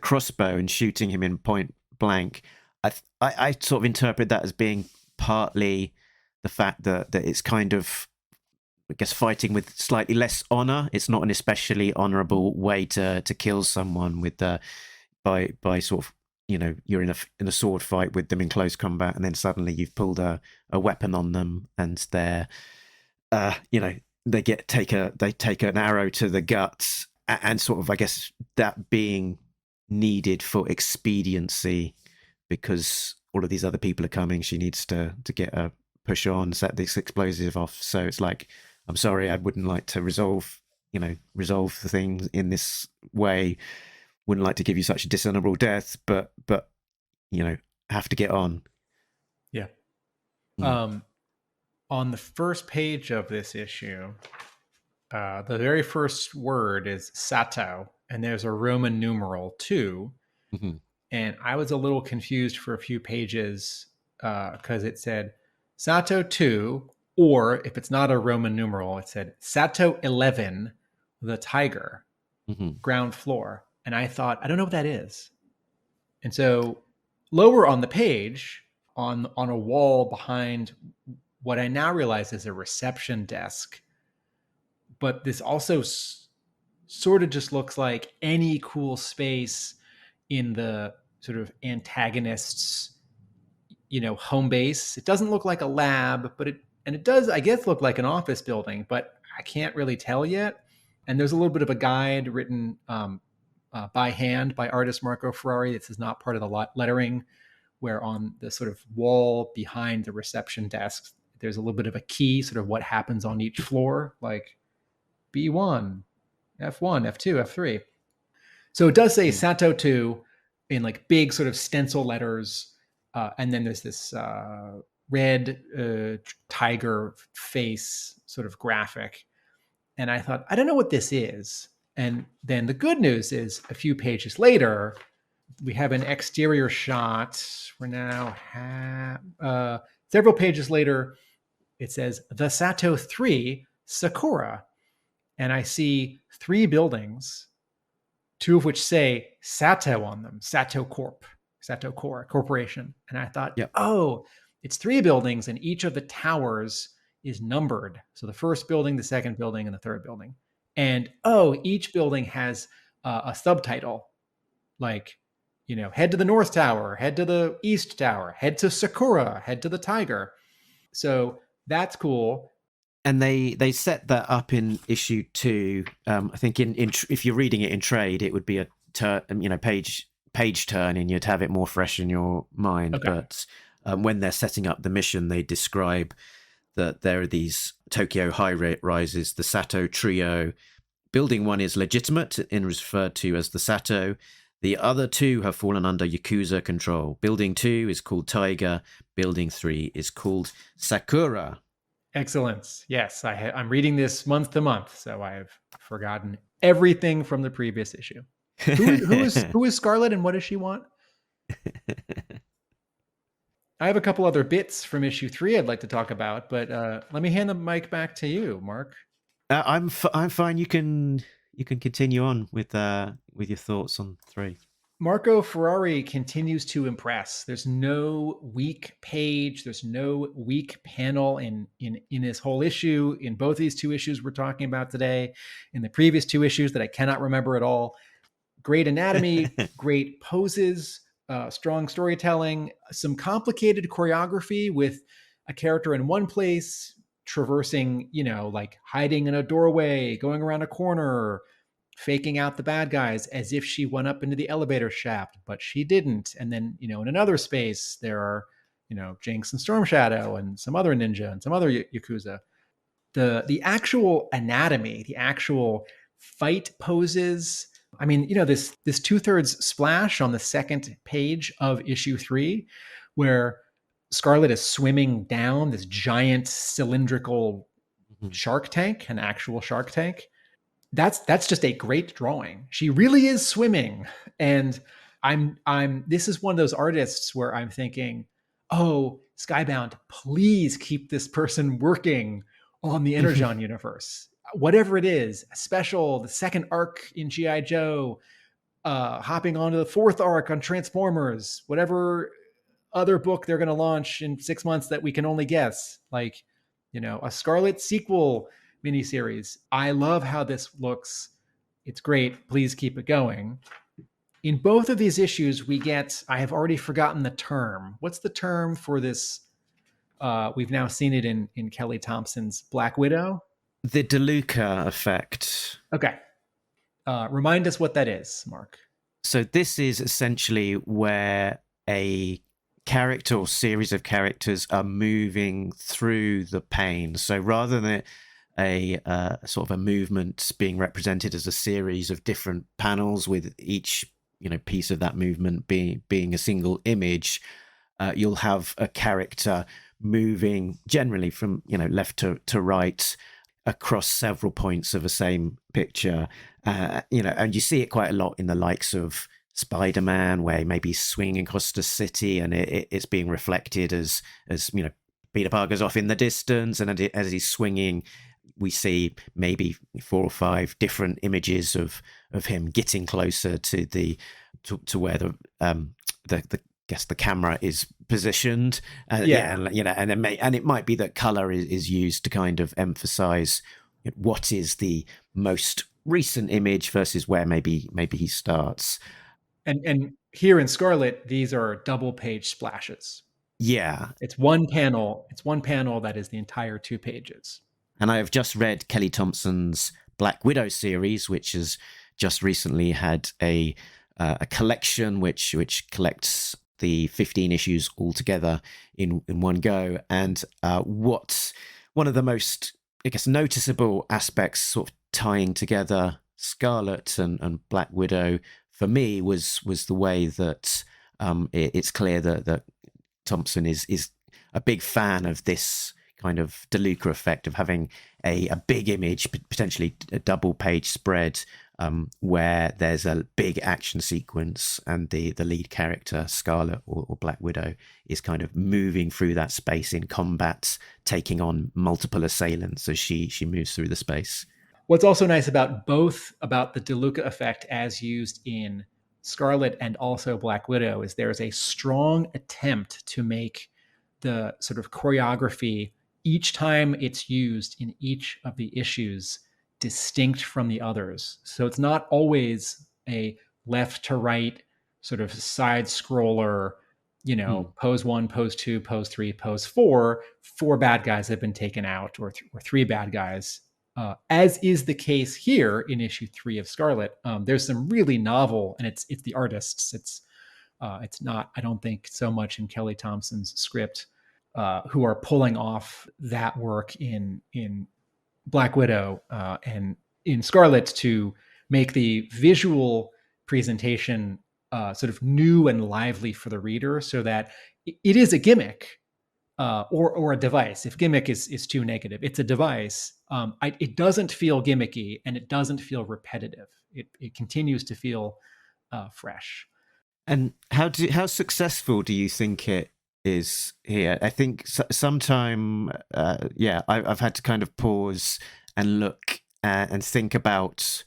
crossbow and shooting him in point blank, I sort of interpret that as being partly the fact that it's kind of, I guess, fighting with slightly less honor. It's not an especially honorable way to kill someone with by sort of, you're in a sword fight with them in close combat, and then suddenly you've pulled a weapon on them, and they're they take an arrow to the gut, and sort of, I guess, that being needed for expediency because all of these other people are coming. She needs to get a push on, set this explosive off. So it's like, I'm sorry, I wouldn't like to resolve the things in this way. Wouldn't like to give you such a dishonorable death, but have to get on. Yeah. On the first page of this issue, the very first word is Sato, and there's a Roman numeral 2. Mm-hmm. And I was a little confused for a few pages because it said Sato 2, or if it's not a Roman numeral, it said Sato 11, the tiger, ground floor. And I thought, I don't know what that is. And so lower on the page, on a wall behind what I now realize is a reception desk, but this also sort of just looks like any cool space in the sort of antagonist's, home base. It doesn't look like a lab, but it does, I guess, look like an office building, but I can't really tell yet. And there's a little bit of a guide written by hand by artist Marco Ferrari. This is not part of the lettering, where on the sort of wall behind the reception desk, there's a little bit of a key, sort of what happens on each floor, like B1, F1, F2, F3. So it does say Sato 2 in like big sort of stencil letters. And then there's this red tiger face sort of graphic. And I thought, I don't know what this is. And then the good news is a few pages later, we have an exterior shot. We're now several pages later. It says the Sato 3 Sakura. And I see 3 buildings, 2 of which say Sato on them, Sato Corporation. And I thought, oh, it's 3 buildings, and each of the towers is numbered. So the first building, the second building, and the third building. And each building has a subtitle, like, head to the North Tower, head to the East Tower, head to Sakura, head to the Tiger. So that's cool. And they set that up in issue 2. I think in if you're reading it in trade, it would be a page turn, and you'd have it more fresh in your mind. Okay. But when they're setting up the mission, they describe that there are these Tokyo high-rises, the Sato Trio. Building 1 is legitimate and is referred to as the Sato. The other 2 have fallen under Yakuza control. Building 2 is called Tiger. Building 3 is called Sakura. Excellent. Yes, I'm reading this month to month, so I have forgotten everything from the previous issue. Who is Scarlett, and what does she want? I have a couple other bits from issue 3 I'd like to talk about, but let me hand the mic back to you, Mark. I'm fine. You can you can continue on with your thoughts on 3. Marco Ferrari continues to impress. There's no weak page. There's no weak panel in this whole issue. In both these 2 issues we're talking about today, in the previous 2 issues that I cannot remember at all. Great anatomy, great poses, strong storytelling, some complicated choreography with a character in one place traversing, like hiding in a doorway, going around a corner, faking out the bad guys as if she went up into the elevator shaft, but she didn't. And then, in another space, there are, Jinx and Storm Shadow and some other ninja and some other Yakuza. The actual anatomy, the actual fight poses. I mean, this 2/3 splash on the second page of issue 3, where Scarlett is swimming down this giant cylindrical shark tank, an actual shark tank. That's just a great drawing. She really is swimming. And this is one of those artists where I'm thinking, oh, Skybound, please keep this person working on the Energon Universe. Whatever it is, a special, the second arc in G.I. Joe, hopping onto the 4th arc on Transformers, whatever other book they're going to launch in 6 months that we can only guess, like, a Scarlett sequel miniseries. I love how this looks. It's great. Please keep it going. In both of these issues, we get, I have already forgotten the term. What's the term for this? We've now seen it in Kelly Thompson's Black Widow. The DeLuca effect. Okay. Remind us what that is, Mark. So this is essentially where a character or series of characters are moving through the pane. So rather than a sort of a movement being represented as a series of different panels with each piece of that movement being a single image, you'll have a character moving generally from left to right across several points of the same picture, and you see it quite a lot in the likes of Spider-Man, where maybe he's swinging across the city and it's being reflected as Peter Parker's off in the distance, and as he's swinging, we see maybe 4 or 5 different images of him getting closer to where the camera is positioned. And it might be that color is used to kind of emphasize what is the most recent image versus where maybe he starts. And here in Scarlett, these are double page splashes. Yeah. It's one panel. It's one panel that is the entire 2 pages. And I have just read Kelly Thompson's Black Widow series, which has just recently had a collection which collects the 15 issues all together in one go. And what's one of the most, I guess, noticeable aspects sort of tying together Scarlett and Black Widow for me was the way that it's clear that Thompson is a big fan of this kind of DeLuca effect of having a big image, potentially a double page spread, where there's a big action sequence and the lead character, Scarlett or Black Widow, is kind of moving through that space in combat, taking on multiple assailants as she moves through the space. What's also nice about the DeLuca effect as used in Scarlett and also Black Widow is there's a strong attempt to make the sort of choreography each time it's used in each of the issues distinct from the others. So it's not always a left to right sort of side scroller, pose 1, pose 2, pose 3, pose 4. 4 bad guys have been taken out, or 3 bad guys. As is the case here in issue 3 of Scarlett. There's some really novel, and it's the artists. It's not, I don't think, so much in Kelly Thompson's script, who are pulling off that work in Black Widow and in Scarlett to make the visual presentation sort of new and lively for the reader, so that it is a gimmick or a device. If gimmick is too negative, it's a device. It doesn't feel gimmicky and it doesn't feel repetitive. It continues to feel fresh. And how successful do you think it is here? I think sometime, I've had to kind of pause and look and think about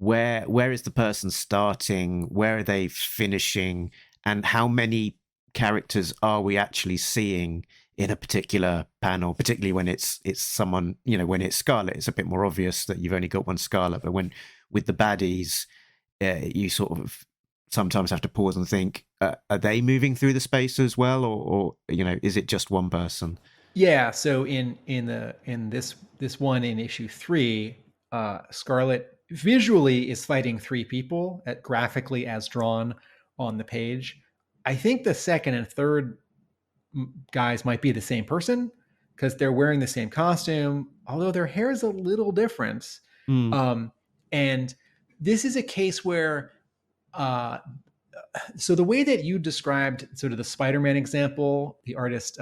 where is the person starting? Where are they finishing? And how many characters are we actually seeing in a particular panel? Particularly when it's someone, when it's Scarlett, it's a bit more obvious that you've only got one Scarlett. But when with the baddies, you sort of sometimes have to pause and think: are they moving through the space as well, or is it just one person? Yeah. So in this one in issue 3, Scarlett visually is fighting 3 people graphically as drawn on the page. I think the second and third guys might be the same person because they're wearing the same costume, although their hair is a little different. And this is a case where, so the way that you described sort of the Spider-Man example, the artist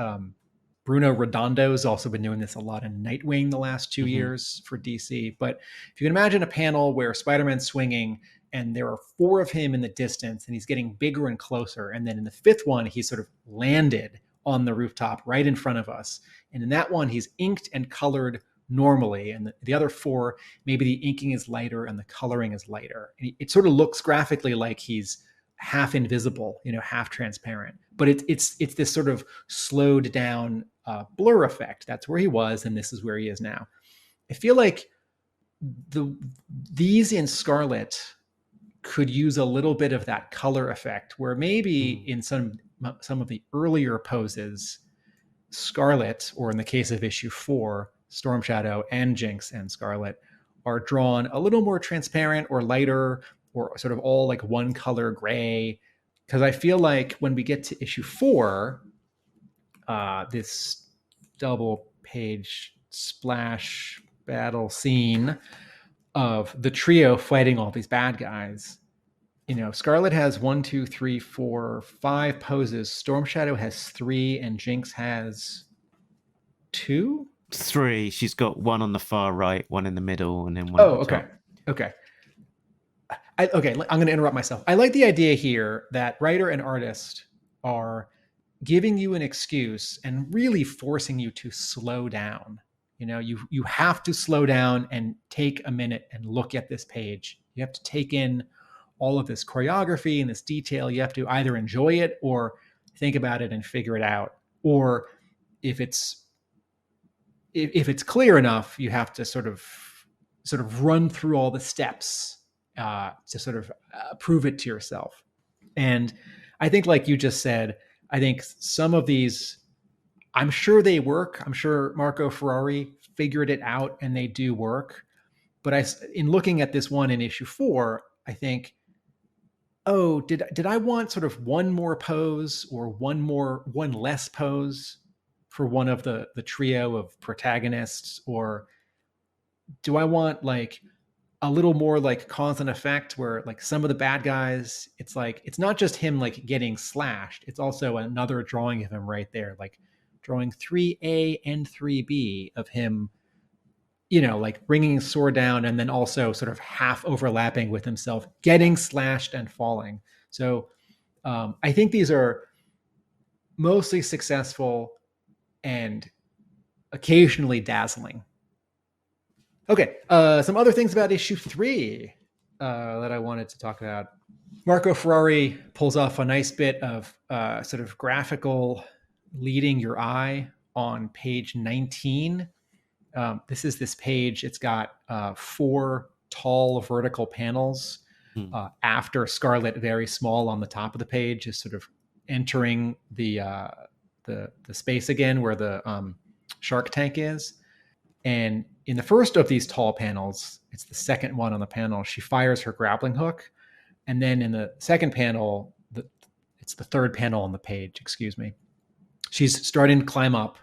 Bruno Redondo has also been doing this a lot in Nightwing the last 2 years for DC. But if you can imagine a panel where Spider-Man's swinging and there are 4 of him in the distance and he's getting bigger and closer. And then in the 5th one, he's sort of landed on the rooftop right in front of us. And in that one, he's inked and colored normally. And the other 4, maybe the inking is lighter and the coloring is lighter. And it sort of looks graphically like he's half invisible, half transparent. But it's this sort of slowed down blur effect. That's where he was, and this is where he is now. I feel like these in Scarlett could use a little bit of that color effect, where maybe in some of the earlier poses, Scarlett, or in the case of issue 4, Storm Shadow and Jinx and Scarlett are drawn a little more transparent or lighter, or sort of all like one color gray. Because I feel like when we get to issue 4, this double page splash battle scene of the trio fighting all these bad guys, Scarlett has 1, 2, 3, 4, 5 poses. Storm Shadow has 3, and Jinx has 2. 3. She's got one on the far right, one in the middle, and then one. Oh, okay. Okay. I'm going to interrupt myself. I like the idea here that writer and artist are giving you an excuse and really forcing you to slow down. You have to slow down and take a minute and look at this page. You have to take in all of this choreography and this detail. You have to either enjoy it or think about it and figure it out. Or if it's clear enough, you have to sort of run through all the steps to sort of prove it to yourself. And I think, like you just said, I think some of these, I'm sure they work. I'm sure Marco Ferrari figured it out and they do work. But in looking at this one in issue 4, I think, oh, did I want sort of one more pose or one less pose for one of the trio of protagonists? Or do I want like a little more like cause and effect, where like some of the bad guys, it's like, it's not just him like getting slashed, it's also another drawing of him right there, like drawing 3A and 3B of him, like bringing his sword down and then also sort of half overlapping with himself, getting slashed and falling. So I think these are mostly successful and occasionally dazzling. Okay, some other things about issue 3 that I wanted to talk about. Marco Ferrari pulls off a nice bit of sort of graphical leading your eye on page 19. This is this page. It's got 4 tall vertical panels after Scarlett, very small on the top of the page, is sort of entering the space again where the shark tank is. And in the first of these tall panels, it's the second one on the panel, she fires her grappling hook. And then in the second panel, it's the third panel on the page, excuse me, she's starting to climb up.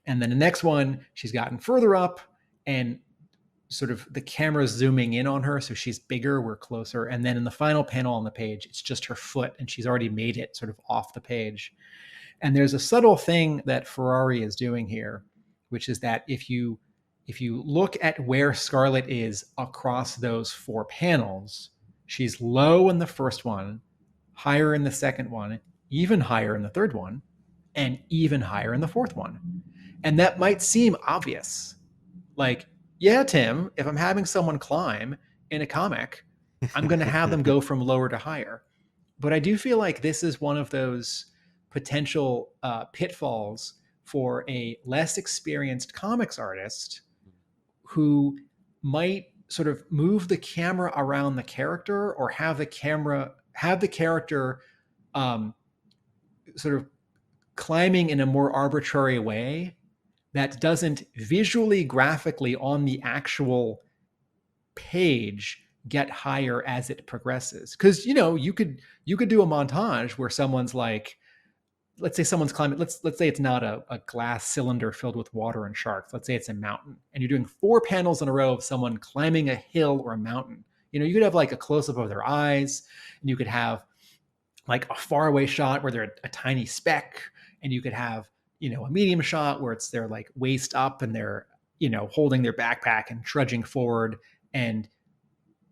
And then the next one, she's gotten further up and sort of the camera's zooming in on her. So she's bigger, we're closer. And then in the final panel on the page, it's just her foot and she's already made it sort of off the page. And there's a subtle thing that Ferrari is doing here, which is that if you look at where Scarlett is across those 4 panels, she's low in the first one, higher in the second one, even higher in the third one, and even higher in the fourth one. And that might seem obvious. Like, yeah, Tim, if I'm having someone climb in a comic, I'm going to have them go from lower to higher. But I do feel like this is one of those potential pitfalls for a less experienced comics artist who might sort of move the camera around the character, or have the character sort of climbing in a more arbitrary way that doesn't visually, graphically on the actual page get higher as it progresses. Because you could do a montage where someone's like, let's say someone's climbing, let's say it's not a glass cylinder filled with water and sharks, let's say it's a mountain, and you're doing 4 panels in a row of someone climbing a hill or a mountain. You could have like a close-up of their eyes, and you could have like a faraway shot where they're a tiny speck, and you could have a medium shot where it's their like waist up and they're holding their backpack and trudging forward. And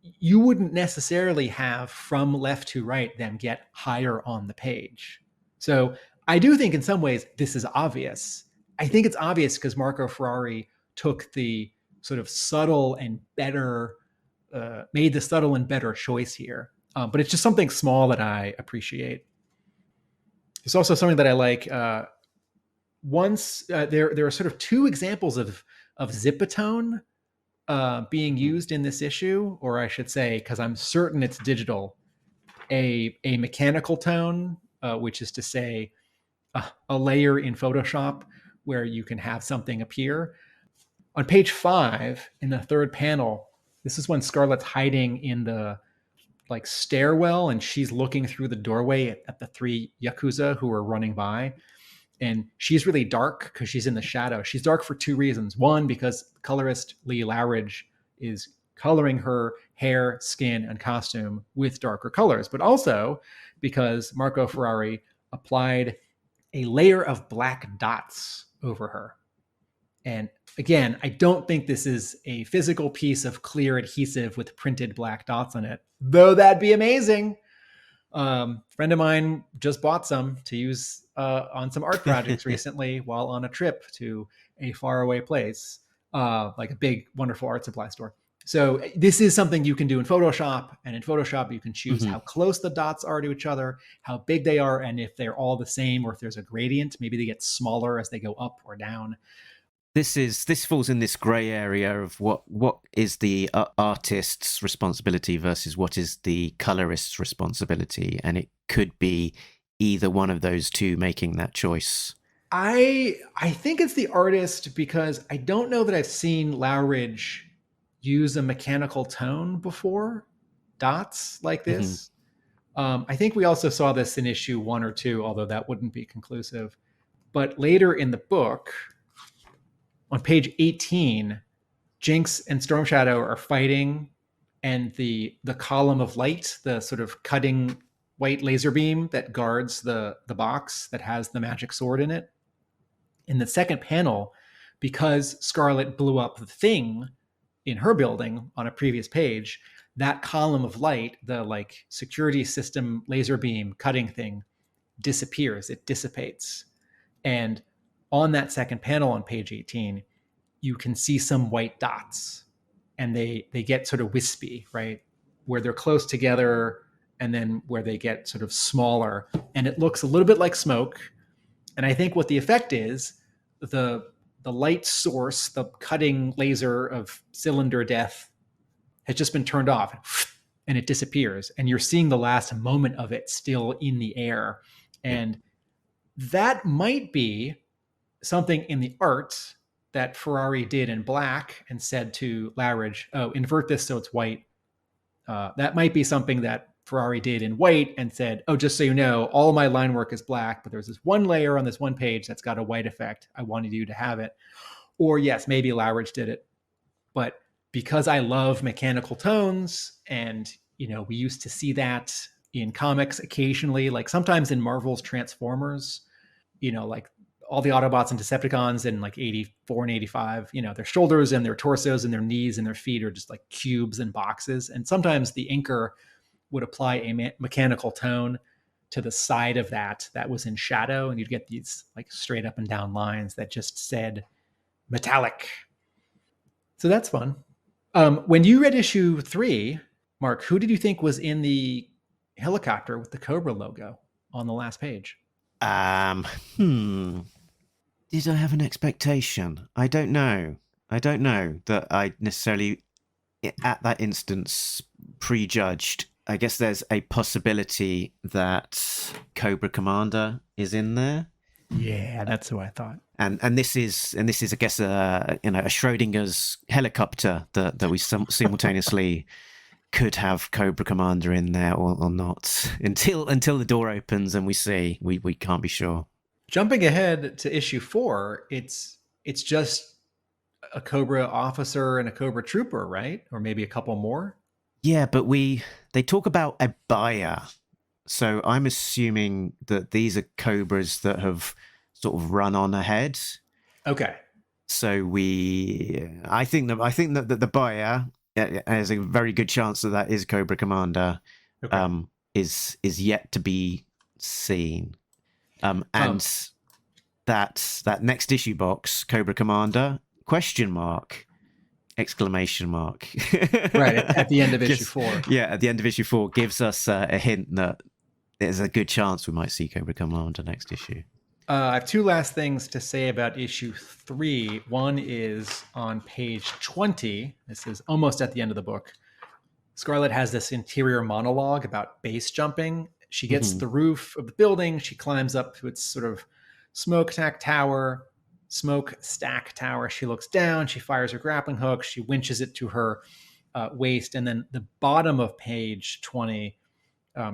you wouldn't necessarily have from left to right them get higher on the page. So I do think in some ways this is obvious. I think it's obvious because Marco Ferrari took the sort of subtle and better, made the subtle and better choice here. But it's just something small that I appreciate. It's also something that I like. There are sort of 2 examples of zipatone being used in this issue, or I should say, because I'm certain it's digital, a mechanical tone, which is to say a layer in Photoshop where you can have something appear. On page 5, in the 3rd panel, this is when Scarlett's hiding in the like stairwell, and she's looking through the doorway at the 3 Yakuza who are running by. And she's really dark because she's in the shadow. She's dark for 2 reasons. One, because colorist Lee Loughridge is coloring her hair, skin, and costume with darker colors, but also because Marco Ferrari applied a layer of black dots over her. And again, I don't think this is a physical piece of clear adhesive with printed black dots on it, though that'd be amazing. Friend of mine just bought some to use on some art projects recently while on a trip to a faraway place, like a big, wonderful art supply store. So this is something you can do in Photoshop, and in Photoshop you can choose how close the dots are to each other, how big they are, and if they're all the same, or if there's a gradient, maybe they get smaller as they go up or down. This falls in this grey area of what is the artist's responsibility versus what is the colorist's responsibility, and it could be either one of those two making that choice. I think it's the artist, because I don't know that I've seen Loughridge use a mechanical tone before, dots like this. I think we also saw this in issue 1 or 2, although that wouldn't be conclusive. But later in the book, on page 18, Jinx and Storm Shadow are fighting, and the column of light, the sort of cutting white laser beam that guards the box that has the magic sword in it. In the second panel, because Scarlett blew up the thing in her building on a previous page, that column of light, the like security system laser beam cutting thing, disappears. It dissipates. And on that second panel on page 18, you can see some white dots, and they get sort of wispy, right? Where they're close together, and then where they get sort of smaller, and it looks a little bit like smoke. And I think what the effect is, the light source, the cutting laser of cylinder death, has just been turned off, and it disappears, and you're seeing the last moment of it still in the air. And that might be something in the art that Ferrari did in black and said to Loughridge, oh, invert this so it's white. That might be something that Ferrari did in white and said, oh, just so you know, all my line work is black, but there's this one layer on this one page that's got a white effect. I wanted you to have it. Or yes, maybe Loughridge did it. But because I love mechanical tones, and we used to see that in comics occasionally, like sometimes in Marvel's Transformers, like all the Autobots and Decepticons in like 84 and 85, their shoulders and their torsos and their knees and their feet are just like cubes and boxes. And sometimes the inker would apply a mechanical tone to the side of that was in shadow, and you'd get these like straight up and down lines that just said metallic. So that's fun. When you read issue 3, Mark, who did you think was in the helicopter with the Cobra logo on the last page? Um, hmm. Did I have an expectation? I don't know. I don't know that I necessarily, at that instance, prejudged. I guess there's a possibility that Cobra Commander is in there. Yeah, that's who I thought. And this is I guess a Schrodinger's helicopter that we simultaneously could have Cobra Commander in there or not until the door opens and we see we can't be sure. Jumping ahead to issue 4, it's just a Cobra officer and a Cobra trooper, right? Or maybe a couple more. Yeah, but they talk about a buyer, so I'm assuming that these are Cobras that have sort of run on ahead. Okay. So I think that the buyer has a very good chance that is Cobra Commander. Okay. Is yet to be seen. And that next issue box, Cobra Commander, ? Exclamation mark. Right, at the end of issue 4. Yeah, at the end of issue 4 gives us a hint that there's a good chance we might see Cobra Commander next issue. I have 2 last things to say about issue 3. One is on page 20. This is almost at the end of the book. Scarlett has this interior monologue about base jumping. She gets to the roof of the building. She climbs up to its sort of smokestack tower. She looks down. She fires her grappling hook. She winches it to her waist. And then the bottom of page 20,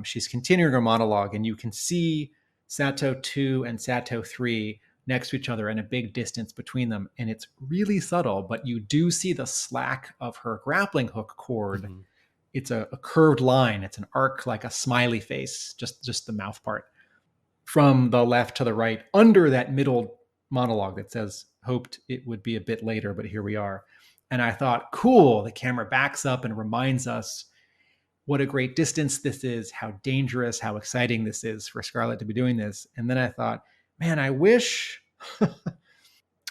she's continuing her monologue, and you can see Sato 2 and Sato 3 next to each other and a big distance between them. And it's really subtle, but you do see the slack of her grappling hook cord. Mm-hmm. It's a curved line. It's an arc, like a smiley face, just the mouth part. From the left to the right, under that middle monologue that says, hoped it would be a bit later, but here we are. And I thought, cool, the camera backs up and reminds us what a great distance this is, how dangerous, how exciting this is for Scarlett to be doing this. And then I thought, man, I wish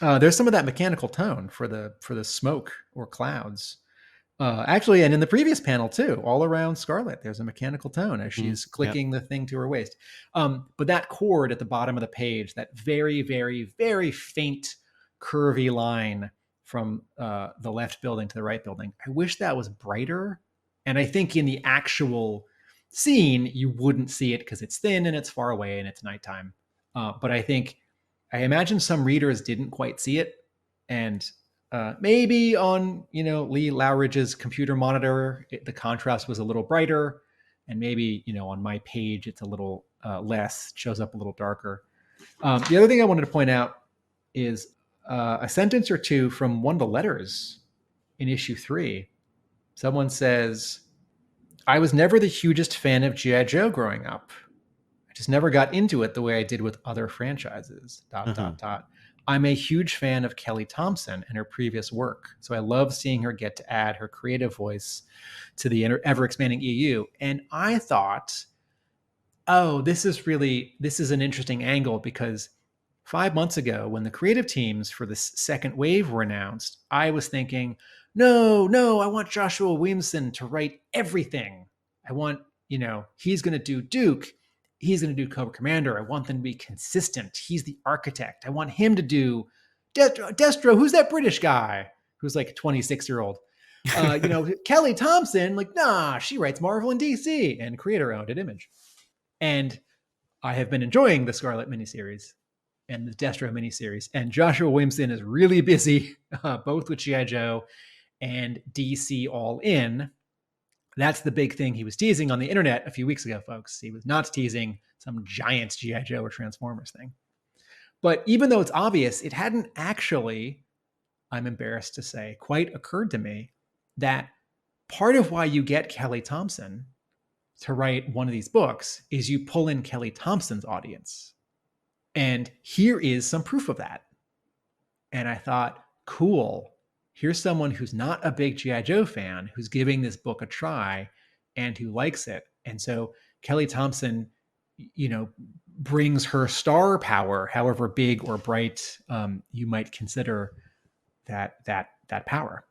there's some of that mechanical tone for the smoke or clouds. Actually, and in the previous panel too, all around Scarlett, there's a mechanical tone as she's clicking the thing to her waist. But that cord at the bottom of the page, that very, very, very faint, curvy line from the left building to the right building, I wish that was brighter. And I think in the actual scene, you wouldn't see it because it's thin and it's far away and it's nighttime. But I imagine some readers didn't quite see it. And maybe on, Lee Loughridge's computer monitor, the contrast was a little brighter. And maybe, on my page, it's a little less, shows up a little darker. The other thing I wanted to point out is a sentence or two from one of the letters in issue 3. Someone says, I was never the hugest fan of G.I. Joe growing up. I just never got into it the way I did with other franchises, ... I'm a huge fan of Kelly Thompson and her previous work. So I love seeing her get to add her creative voice to the ever-expanding EU. And I thought, this is an interesting angle, because 5 months ago, when the creative teams for this second wave were announced, I was thinking, no, I want Joshua Williamson to write everything. I want, he's going to do Duke. He's going to do Cobra Commander. I want them to be consistent. He's the architect. I want him to do Destro. Who's that British guy who's like a 26-year-old? Kelly Thompson, she writes Marvel and DC and creator-owned at Image. And I have been enjoying the Scarlett miniseries and the Destro miniseries. And Joshua Williamson is really busy, both with G.I. Joe and DC All In. That's the big thing he was teasing on the internet a few weeks ago, folks. He was not teasing some giant G.I. Joe or Transformers thing. But even though it's obvious, it hadn't actually, I'm embarrassed to say, quite occurred to me that part of why you get Kelly Thompson to write one of these books is you pull in Kelly Thompson's audience. And here is some proof of that. And I thought, cool. Here's someone who's not a big G.I. Joe fan, who's giving this book a try and who likes it. And so Kelly Thompson, brings her star power, however big or bright you might consider that power.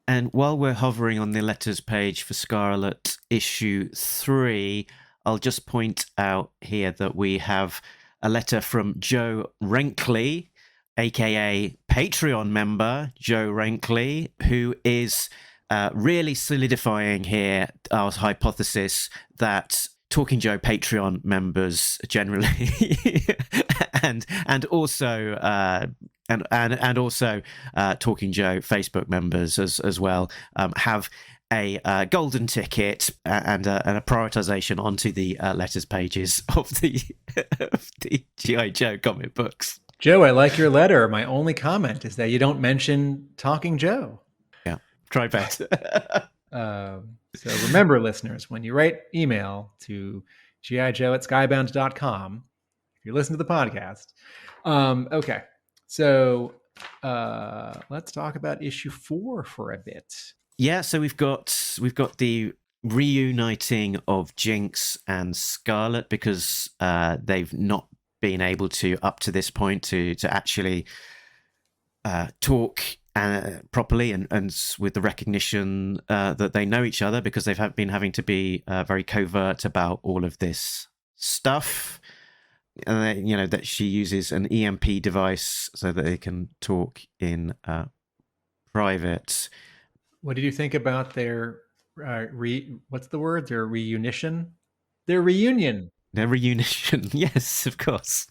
And while we're hovering on the letters page for Scarlett issue 3, I'll just point out here that we have a letter from Joe Renkley, aka Patreon member Joe Renkley, who is really solidifying here our hypothesis that Talking Joe Patreon members generally, and also and also Talking Joe Facebook members as well have a golden ticket and a prioritization onto the letters pages of the G.I. Joe comic books. Joe, I like your letter. My only comment is that you don't mention Talking Joe. Yeah, try better. So remember, listeners, when you write email to gijoe@skybound.com, if you listen to the podcast. Okay, so let's talk about issue 4 for a bit. Yeah, so we've got the reuniting of Jinx and Scarlett because they've not been able to, up to this point, to actually talk properly and with the recognition that they know each other, because they've been having to be very covert about all of this stuff. And that she uses an EMP device so that they can talk in private. What did you think about their what's the word? Their reunition? Their reunion. Their reunition. Yes, of course.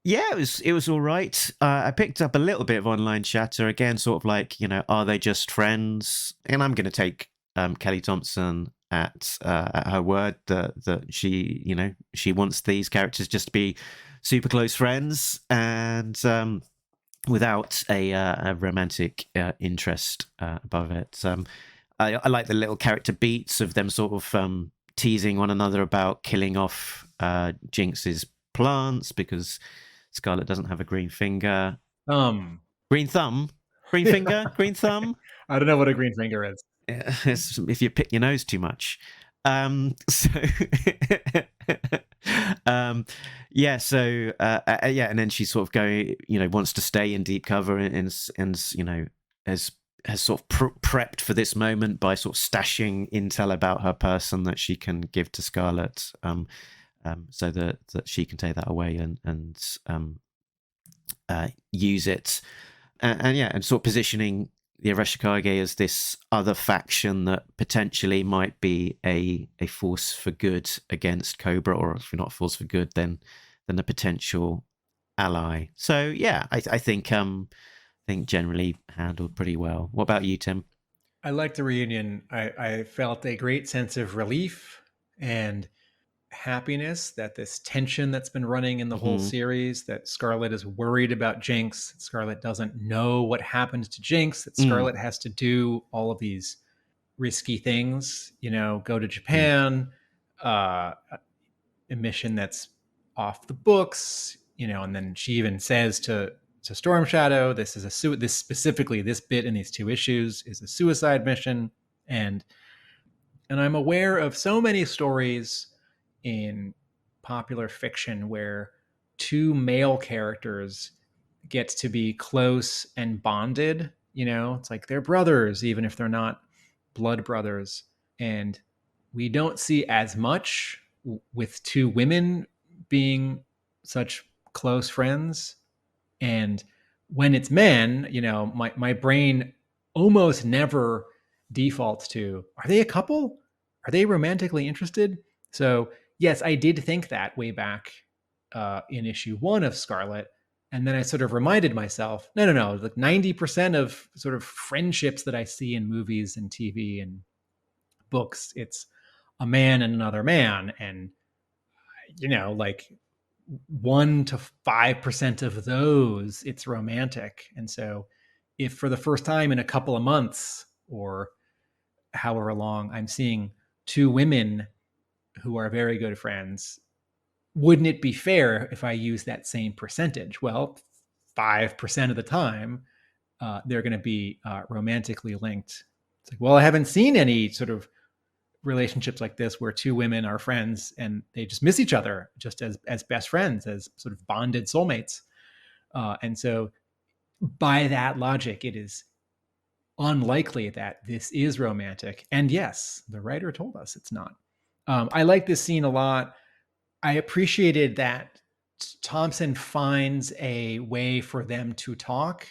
Yeah, it was all right. I picked up a little bit of online chatter again, sort of like, are they just friends? And I'm going to take Kelly Thompson at her word that she wants these characters just to be super close friends and without a romantic interest above it. I like the little character beats of them sort of teasing one another about killing off Jinx's plants because Scarlett doesn't have a green finger. Green thumb? Green finger? Green thumb? I don't know what a green finger is. It's if you pick your nose too much. And then she's sort of going, wants to stay in deep cover and has sort of prepped for this moment by sort of stashing intel about her person that she can give to Scarlett, so that she can take that away and use it, and sort of positioning the Arashikage as this other faction that potentially might be a force for good against Cobra, or if you're not a force for good, then a potential ally. So yeah, I think generally handled pretty well. What about you, Tim? I liked the reunion. I felt a great sense of relief and happiness that this tension that's been running in the whole series, that Scarlett is worried about Jinx, that Scarlett doesn't know what happened to Jinx, that Scarlett has to do all of these risky things, go to Japan, a mission that's off the books, and then she even says to Storm Shadow, this bit in these 2 issues is a suicide mission. And I'm aware of so many stories in popular fiction where 2 male characters get to be close and bonded. It's like they're brothers, even if they're not blood brothers. And we don't see as much with 2 women being such close friends. And when it's men, my brain almost never defaults to, are they a couple? Are they romantically interested? So yes, I did think that way back in issue 1 of Scarlett. And then I sort of reminded myself, no, like 90% of sort of friendships that I see in movies and TV and books, it's a man and another man. And, like 1 to 5% of those, it's romantic. And so if for the first time in a couple of months or however long, I'm seeing 2 women who are very good friends, wouldn't it be fair if I use that same percentage? Well, 5% of the time, they're going to be romantically linked. It's like, well, I haven't seen any sort of relationships like this where 2 women are friends and they just miss each other just as best friends, as sort of bonded soulmates. And so by that logic, it is unlikely that this is romantic. And yes, the writer told us it's not. I like this scene a lot. I appreciated that Thompson finds a way for them to talk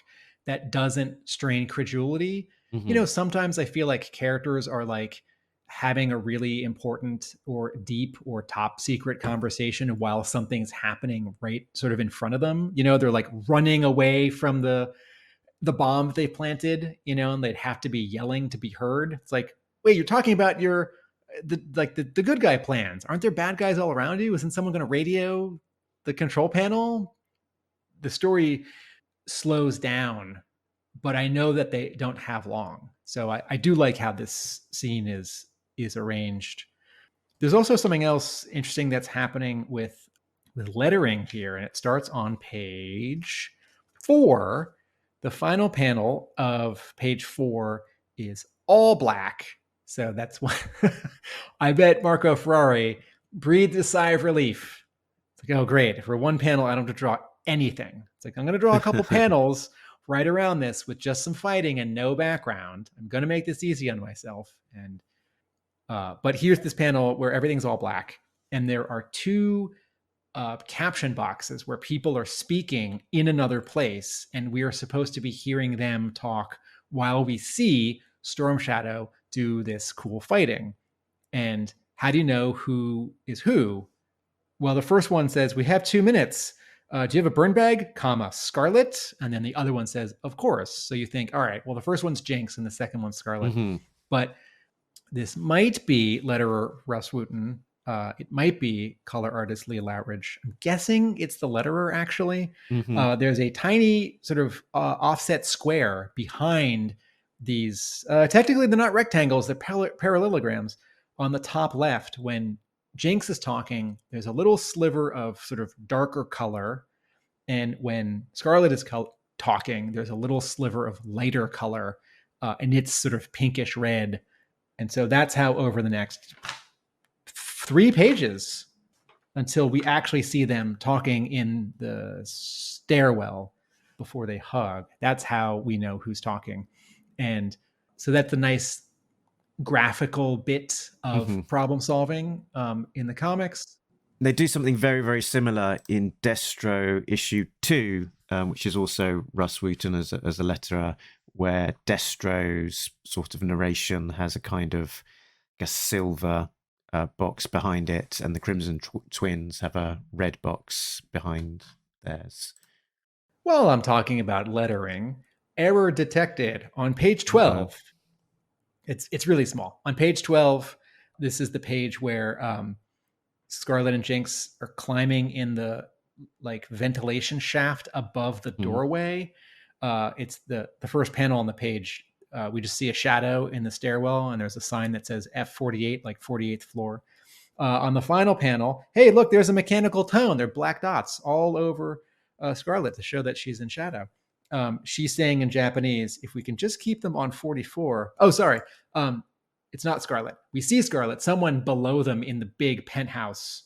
that doesn't strain credulity. Mm-hmm. Sometimes I feel like characters are like having a really important or deep or top secret conversation while something's happening right sort of in front of them. They're like running away from the bomb they planted, and they'd have to be yelling to be heard. It's like, wait, you're talking about the good guy plans. Aren't there bad guys all around you? Isn't someone going to radio the control panel? The story slows down, but I know that they don't have long. So I do like how this scene is arranged. There's also something else interesting that's happening with lettering here, and it starts on page 4. The final panel of page 4 is all black. So that's why I bet Marco Ferrari breathed a sigh of relief. It's like, oh, great. For one panel, I don't have to draw anything. It's like, I'm going to draw a couple panels right around this with just some fighting and no background. I'm going to make this easy on myself. And but here's this panel where everything's all black. And there are 2 caption boxes where people are speaking in another place, and we are supposed to be hearing them talk while we see Storm Shadow do this cool fighting. And how do you know who is who? Well, the first one says, we have 2 minutes. Do you have a burn bag, Scarlett? And then the other one says, of course. So you think, all right, well, the first one's Jinx and the second one's Scarlett. Mm-hmm. But this might be letterer Rus Wooton. It might be color artist Loughridge. I'm guessing it's the letterer, actually. Mm-hmm. There's a tiny sort of offset square behind these. Technically, they're not rectangles, they're parallelograms. On the top left, when Jinx is talking, there's a little sliver of sort of darker color. And when Scarlett is talking, there's a little sliver of lighter color. And it's sort of pinkish red. And so that's how over the next 3 pages until we actually see them talking in the stairwell before they hug. That's how we know who's talking. And so that's a nice graphical bit of problem solving in the comics. They do something very, very similar in Destro issue 2, which is also Rus Wooton as a letterer, where Destro's sort of narration has a kind of, I guess, silver box behind it, and the Crimson Twins have a red box behind theirs. Well, I'm talking about lettering. Error detected on page 12. It's really small. On page 12, this is the page where Scarlett and Jinx are climbing in the like ventilation shaft above the doorway. It's the first panel on the page. We just see a shadow in the stairwell, and there's a sign that says F48, like 48th floor. On the final panel, hey, look, there's a mechanical tone. There are black dots all over Scarlett to show that she's in shadow. She's saying in Japanese, if we can just keep them on 44. Oh, sorry. It's not Scarlett. We see Scarlett. Someone below them in the big penthouse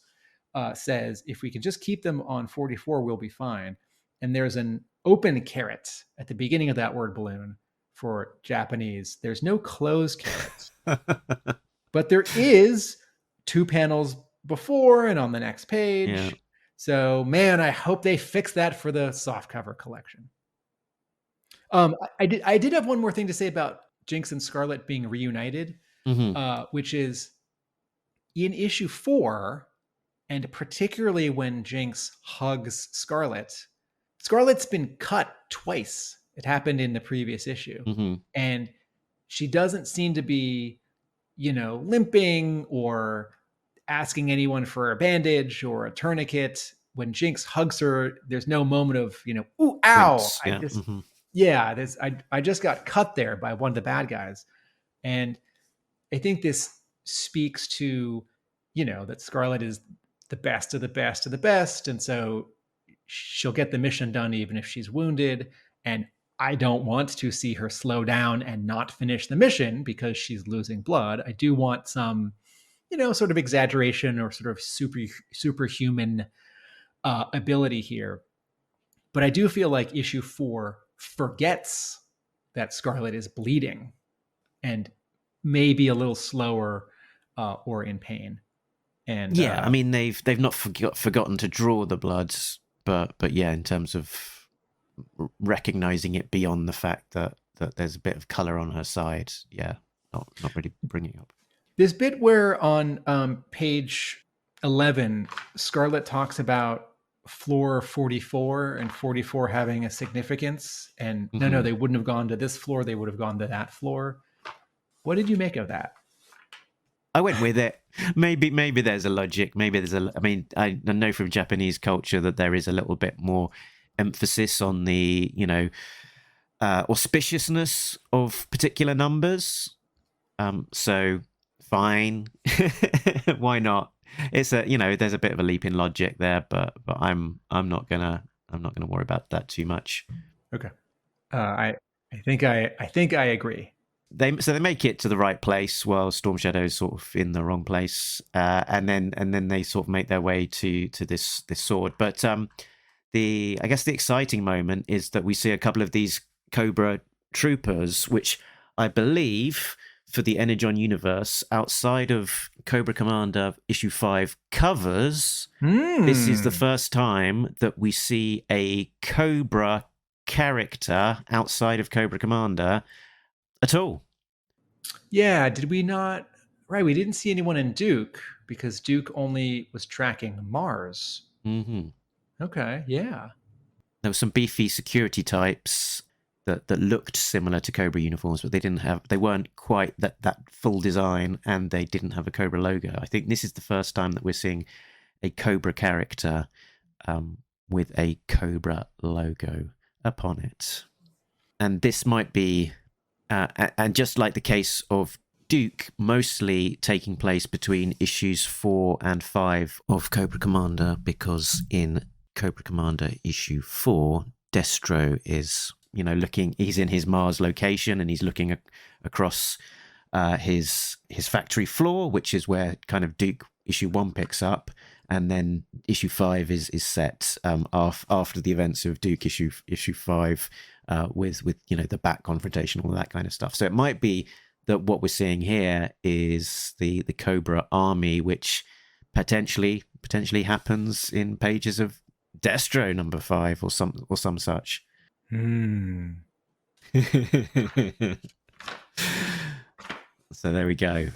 says, if we can just keep them on 44, we'll be fine. And there's an open caret at the beginning of that word balloon for Japanese. There's no closed caret. But there is 2 panels before and on the next page. Yeah. So, man, I hope they fix that for the softcover collection. I did have one more thing to say about Jinx and Scarlett being reunited, which is in issue 4, and particularly when Jinx hugs Scarlett, Scarlett's been cut twice. It happened in the previous issue. And she doesn't seem to be, limping or asking anyone for a bandage or a tourniquet. When Jinx hugs her, there's no moment of, ooh, ow. I just got cut there by one of the bad guys. And I think this speaks to, that Scarlett is the best of the best of the best. And so she'll get the mission done even if she's wounded. And I don't want to see her slow down and not finish the mission because she's losing blood. I do want some, sort of exaggeration or sort of superhuman ability here. But I do feel like issue 4 forgets that Scarlett is bleeding and maybe a little slower or in pain. And Yeah, I mean they've not forgotten to draw the bloods, but yeah, in terms of recognizing it beyond the fact that there's a bit of color on her side, yeah, not really bringing up. this bit where on page 11, Scarlett talks about floor 44 and 44 having a significance, and no, they wouldn't have gone to this floor, they would have gone to that floor. What did you make of that? I went with it. Maybe there's a logic. Maybe there's a. I mean, I know from Japanese culture that there is a little bit more emphasis on the, auspiciousness of particular numbers. So fine, why not? It's there's a bit of a leap in logic there, but I'm not gonna worry about that too much. Okay, I think I agree. They make it to the right place while Storm Shadow's sort of in the wrong place, and then they sort of make their way to this sword. But I guess the exciting moment is that we see a couple of these Cobra troopers, which I believe for the Energon Universe, outside of Cobra Commander issue 5 covers, this is the first time that we see a Cobra character outside of Cobra Commander at all. Yeah, did we not? Right, we didn't see anyone in Duke because Duke only was tracking Mars. Mm-hmm. Okay, yeah. There were some beefy security types that looked similar to Cobra uniforms, but they weren't quite that full design, and they didn't have a Cobra logo. I think this is the first time that we're seeing a Cobra character with a Cobra logo upon it. And this might be, and just like the case of Duke, mostly taking place between issues 4 and 5 of Cobra Commander, because in Cobra Commander issue 4, Destro is, he's in his Mars location, and he's looking across his factory floor, which is where kind of Duke issue 1 picks up, and then issue 5 is set after the events of Duke issue 5, with the back confrontation, all that kind of stuff. So it might be that what we're seeing here is the Cobra army, which potentially happens in pages of Destro number 5 or some such. So there we go.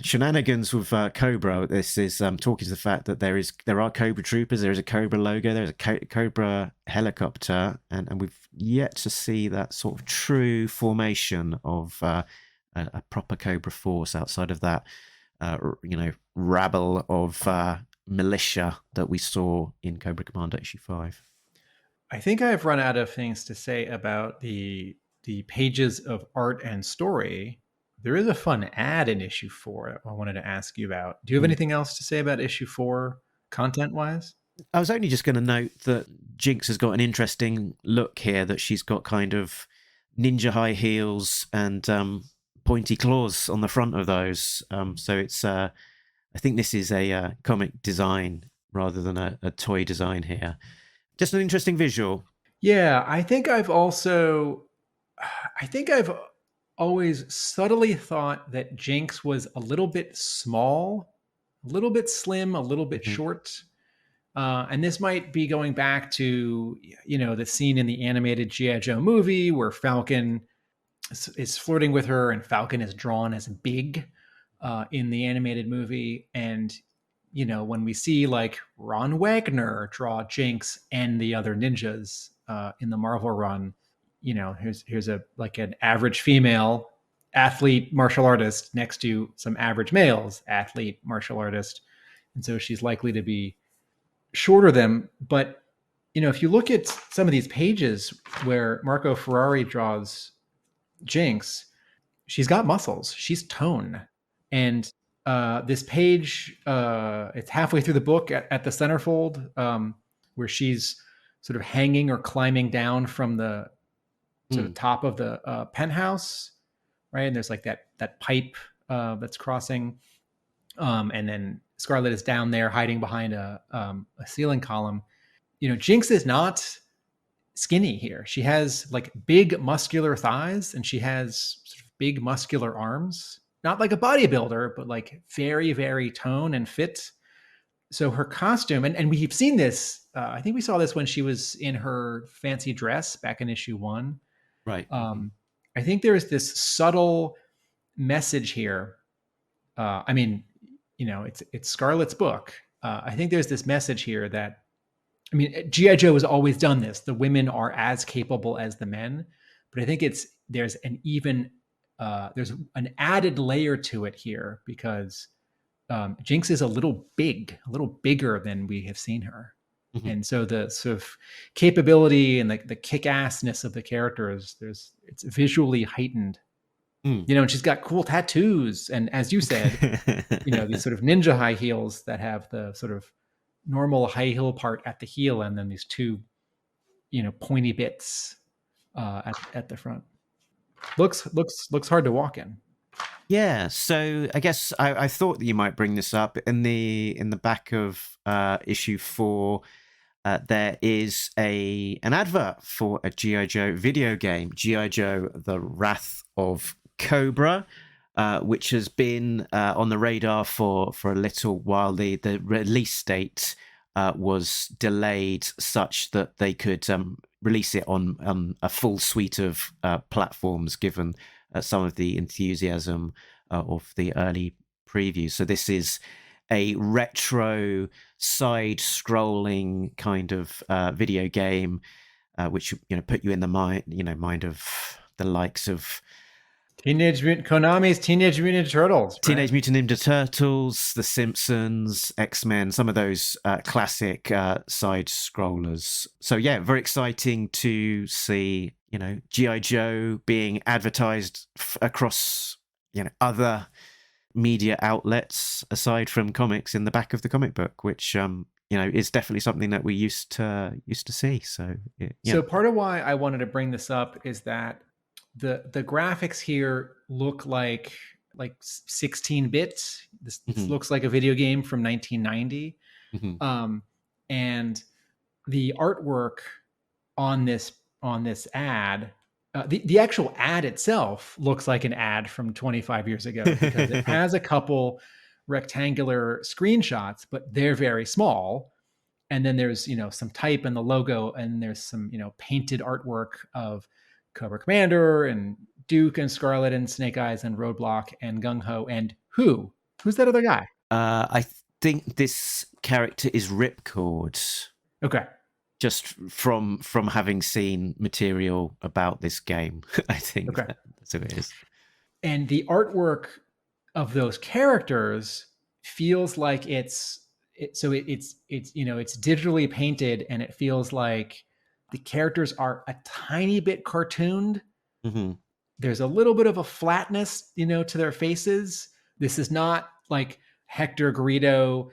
Shenanigans with Cobra. This is talking to the fact that there are Cobra troopers. There is a Cobra logo. There's a Cobra helicopter, and we've yet to see that sort of true formation of a proper Cobra force outside of that, rabble of militia that we saw in Cobra Commander issue 5. I think I've run out of things to say about the pages of art and story. There is a fun ad in issue 4 I wanted to ask you about. Do you have anything else to say about issue 4 content-wise? I was only just going to note that Jinx has got an interesting look here, that she's got kind of ninja high heels and pointy claws on the front of those. So it's, I think this is a comic design rather than a toy design here. Just an interesting visual. Yeah, I think I've always subtly thought that Jinx was a little bit small, a little bit slim, a little bit short. And this might be going back to, the scene in the animated G.I. Joe movie where Falcon is flirting with her, and Falcon is drawn as big in the animated movie. And, when we see like Ron Wagner draw Jinx and the other ninjas in the Marvel run, here's an average female athlete martial artist next to some average males athlete martial artist. And so she's likely to be shorter than, but if you look at some of these pages where Marco Ferrari draws Jinx, she's got muscles, she's tone. And this page, it's halfway through the book at the centerfold, where she's sort of hanging or climbing down from the top of the penthouse, right? And there's like that pipe that's crossing, and then Scarlett is down there hiding behind a ceiling column. Jinx is not skinny here. She has like big muscular thighs and she has sort of big muscular arms. Not like a bodybuilder, but like very, very toned and fit. So her costume, and we've seen this, I think we saw this when she was in her fancy dress back in issue 1. Right. I think there's this subtle message here. I mean, it's Scarlett's book. I think there's this message here that, I mean, G.I. Joe has always done this. The women are as capable as the men, but I think there's an added layer to it here because Jinx is a little bigger than we have seen her. Mm-hmm. And so the sort of capability and the kick-assness of the characters, it's visually heightened. And she's got cool tattoos. And as you said, these sort of ninja high heels that have the sort of normal high heel part at the heel and then these two, pointy bits at the front. Looks hard to walk in. Yeah, so I guess I thought that you might bring this up in the back of issue 4. There is an advert for a G.I. Joe video game, G.I. Joe: The Wrath of Cobra, which has been on the radar for a little while. The release date was delayed such that they could release it on a full suite of platforms, given some of the enthusiasm of the early previews. So this is a retro side-scrolling kind of video game, which put you in the mind of the likes of Konami's Teenage Mutant Ninja Turtles. Right? Teenage Mutant Ninja Turtles, The Simpsons, X-Men, some of those classic side-scrollers. So yeah, very exciting to see, G.I. Joe being advertised across, other media outlets aside from comics in the back of the comic book, which, is definitely something that we used to see. So, yeah. So part of why I wanted to bring this up is that the graphics here look like 16-bit. This looks like a video game from 1990. Mm-hmm. And the artwork on this ad, the actual ad itself looks like an ad from 25 years ago because it has a couple rectangular screenshots, but they're very small. And then there's, some type in the logo, and there's some, painted artwork of Cobra Commander and Duke and Scarlett and Snake Eyes and Roadblock and Gung Ho and who's that other guy? I think this character is Ripcord. Okay. Just from having seen material about this game, I think that's who it is. And the artwork of those characters feels like it's digitally painted, and it feels like the characters are a tiny bit cartooned. Mm-hmm. There's a little bit of a flatness, to their faces. This is not like Hector Garrido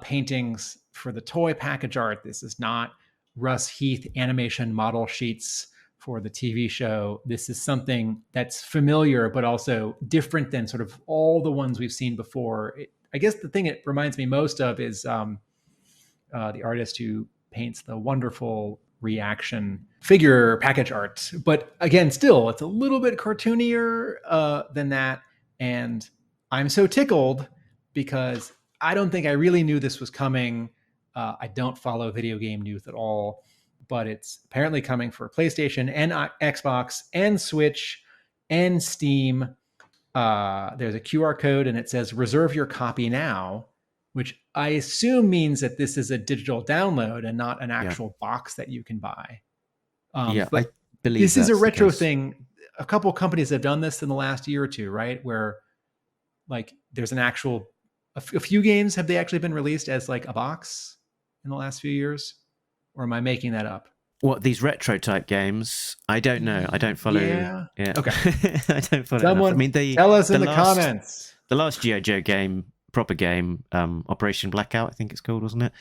paintings for the toy package art. This is not Russ Heath animation model sheets for the TV show. This is something that's familiar, but also different than sort of all the ones we've seen before. I guess the thing it reminds me most of is the artist who paints the wonderful Reaction figure package art. But again, still, it's a little bit cartoonier than that. And I'm so tickled because I don't think I really knew this was coming. I don't follow video game news at all, but it's apparently coming for PlayStation and Xbox and Switch and Steam. There's a QR code and it says reserve your copy now, which I assume means that this is a digital download and not an actual box that you can buy. But I believe this is a retro thing. A couple of companies have done this in the last year or two, right? Where like there's a few games, have they actually been released as like a box in the last few years? Or am I making that up? What, these retro type games? I don't know. I don't follow. Yeah. Okay. I don't follow. Someone tell us in the comments. The last G.I. Joe game, proper game, Operation Blackout, I think it's called, wasn't it?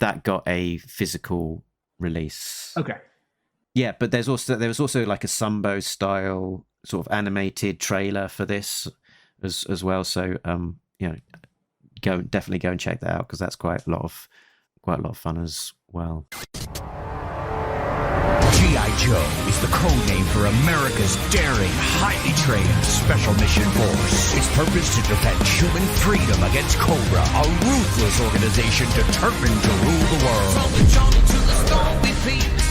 That got a physical release. Okay. Yeah, but there was also like a Sumbo style sort of animated trailer for this as well. So definitely go and check that out because that's quite a lot of fun as well. G.I. Joe is the code name for America's daring, highly trained special mission force. Its purpose to defend human freedom against Cobra, a ruthless organization determined to rule the world. From the jungle to the stormy peaks,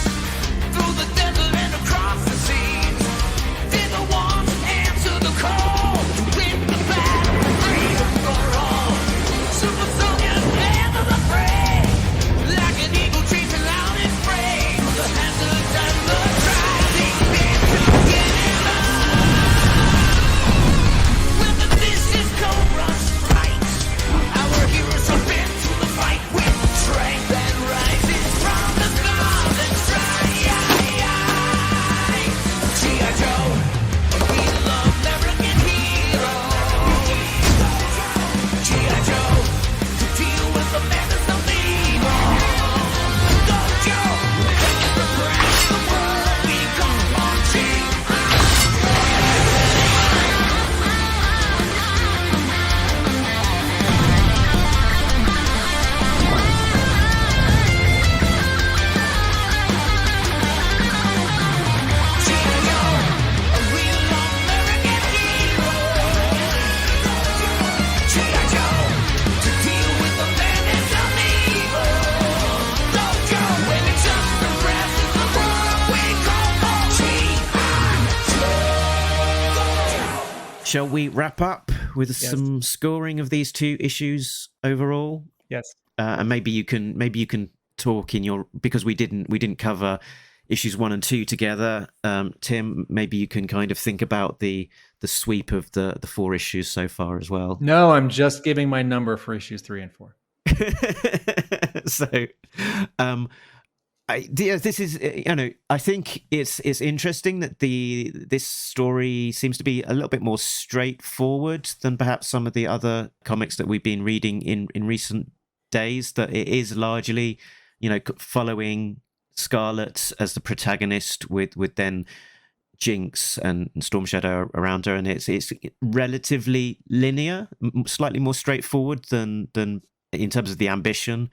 through the desert and across the seas, they're the ones who answer the call to win the battle for freedom for all. Super soldiers, never afraid, like an eagle chasing loud and free. The hazards and the tries, they've been together. When the vicious Cobra strikes, our heroes have been to the fight with strength that rises from the scars and strife. G.I. Joe, we love American heroes. G.I. Joe, to deal with the menace of evil. Go Joe, the brand of the world we call marching. G.I. Joe, we love American heroes. G.I. Joe, to deal with the menace of evil. Go Joe, when it's just the rest of the world we call marching. Shall we wrap up with some scoring of these two issues overall? Yes. And maybe you can talk in your, because we didn't cover issues 1 and 2 together. Tim, maybe you can kind of think about the sweep of the 4 issues so far as well. No, I'm just giving my number for issues 3 and 4. So, this is, I think it's interesting that this story seems to be a little bit more straightforward than perhaps some of the other comics that we've been reading in recent days. That it is largely, following Scarlett as the protagonist with then Jinx and Storm Shadow around her, and it's relatively linear, slightly more straightforward than in terms of the ambition